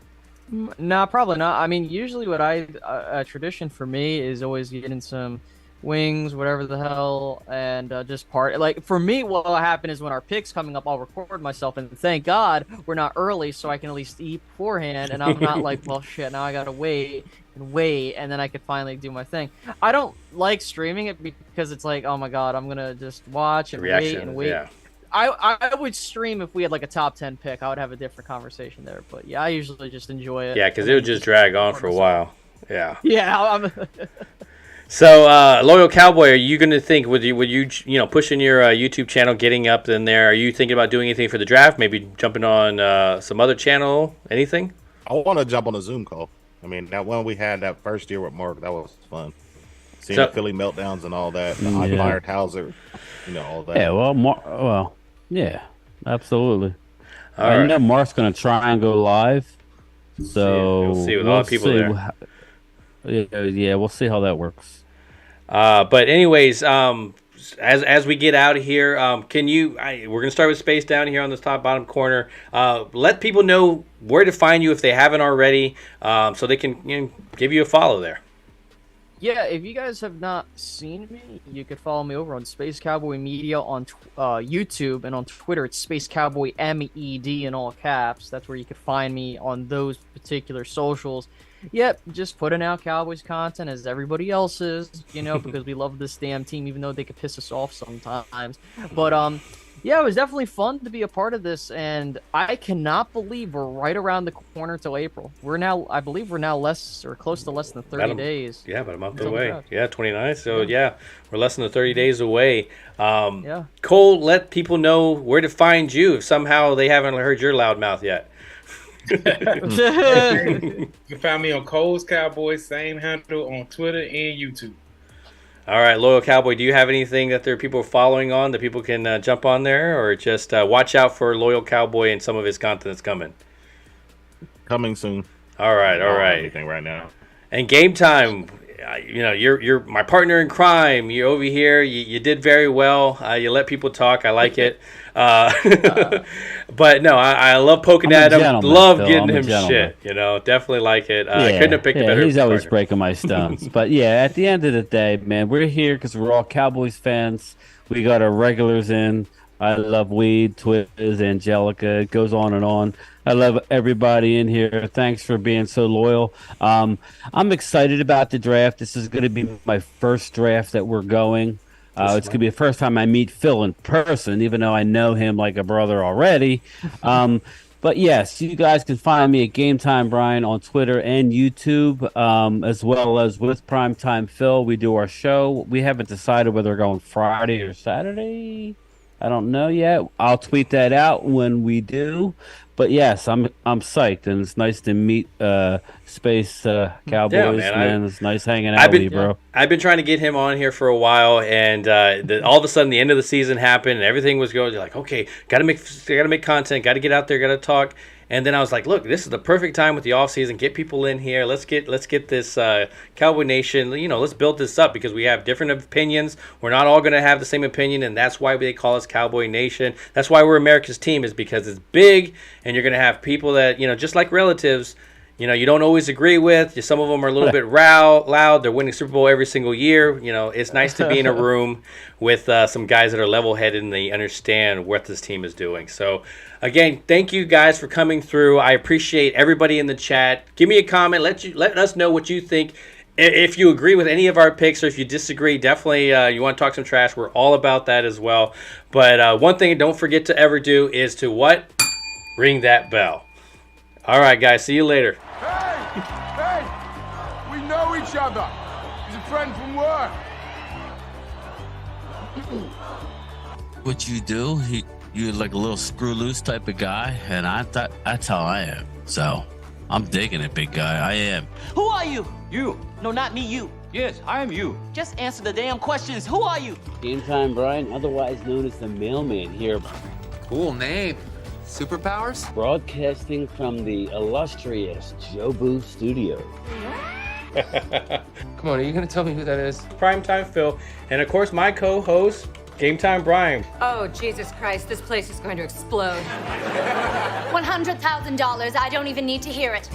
No, probably not. I mean, usually what a tradition for me is always getting some wings, whatever the hell, and just part. Like for me, what will happen is when our pick's coming up, I'll record myself, and thank God we're not early, so I can at least eat beforehand, and I'm not like, well, shit, now I gotta wait, and then I could finally do my thing. I don't like streaming it because it's like, oh my God, I'm gonna just watch and wait. Yeah. I would stream if we had like a top 10 pick. I would have a different conversation there, but yeah, I usually just enjoy it. Yeah, because it would just drag on for a while. Yeah. Yeah. So, Loyal Cowboy, are you going to think, would you pushing your YouTube channel, getting up in there, are you thinking about doing anything for the draft? Maybe jumping on some other channel? Anything? I want to jump on a Zoom call. I mean, that one we had that first year with Mark, that was fun. Seeing the Philly meltdowns and all that, the fired Hauser, all that. Yeah, well, yeah, absolutely. I know Mark's going to try and go live. So we'll see with a lot of people there. Yeah, we'll see how that works. But anyways, as we get out of here, we're gonna start with Space down here on this top bottom corner. Let people know where to find you if they haven't already, so they can give you a follow there. Yeah, if you guys have not seen me, you could follow me over on Space Cowboy Media on YouTube, and on Twitter it's Space Cowboy MED in all caps. That's where you could find me on those particular socials. Yep, just putting out Cowboys content as everybody else is, because we love this damn team, even though they could piss us off sometimes. But yeah, it was definitely fun to be a part of this, and I cannot believe we're right around the corner till April. I believe we're now less or close to less than 30 days. Yeah, about a month away. Yeah, 29. So yeah, we're less than 30 days away. Cole, let people know where to find you if somehow they haven't heard your loud mouth yet. You can find me on Cole's Cowboys, same handle on Twitter and YouTube. All right, Loyal Cowboy, do you have anything that there are people following on that people can jump on there, or just watch out for Loyal Cowboy and some of his content that's coming? Coming soon. All right. Anything right now. And GameTime, you're my partner in crime. You're over here. You did very well. You let people talk. I like it. But no, I love poking at him. Love getting him shit. Definitely like it. I couldn't have picked a better. He's always partner. breaking my stones. But yeah, at the end of the day, man, we're here because we're all Cowboys fans. We got our regulars in. I love Weed, Twiz, Angelica. It goes on and on. I love everybody in here. Thanks for being so loyal. I'm excited about the draft. This is going to be my first draft that we're going. It's going to be the first time I meet Phil in person, even though I know him like a brother already. But yes, you guys can find me at GameTime Bryan on Twitter and YouTube, as well as with Primetime Phil. We do our show. We haven't decided whether we're going Friday or Saturday. I don't know yet. I'll tweet that out when we do. But yes, I'm psyched, and it's nice to meet Space Cowboys, man. It's nice hanging out with you, bro. I've been trying to get him on here for a while, and all of a sudden the end of the season happened, and everything was going. You're like, okay, gotta make content, gotta get out there, gotta talk. And then I was like, look, this is the perfect time with the offseason. Get people in here. Let's get this Cowboy Nation. Let's build this up because we have different opinions. We're not all going to have the same opinion, and that's why they call us Cowboy Nation. That's why we're America's team, is because it's big, and you're going to have people that, just like relatives, you don't always agree with. Some of them are a little bit loud. They're winning Super Bowl every single year. It's nice to be in a room with some guys that are level-headed and they understand what this team is doing. So, again, thank you guys for coming through. I appreciate everybody in the chat. Give me a comment. Let us know what you think. If you agree with any of our picks or if you disagree, definitely you want to talk some trash. We're all about that as well. But one thing don't forget to ever do is to what? Ring that bell. All right, guys. See you later. Hey! We know each other. He's a friend from work. What you do, you're like a little screw loose type of guy, and I thought that's how I am. So I'm digging it, big guy. I am. Who are you? You. No, not me, you. Yes, I am you. Just answer the damn questions. Who are you? GameTime Bryan, otherwise known as the mailman here. Cool name. Superpowers? Broadcasting from the illustrious Jobu Studio. Come on, are you going to tell me who that is? Primetime Phil. And, of course, my co-host, GameTime Bryan. Oh, Jesus Christ, this place is going to explode. $100,000. I don't even need to hear it.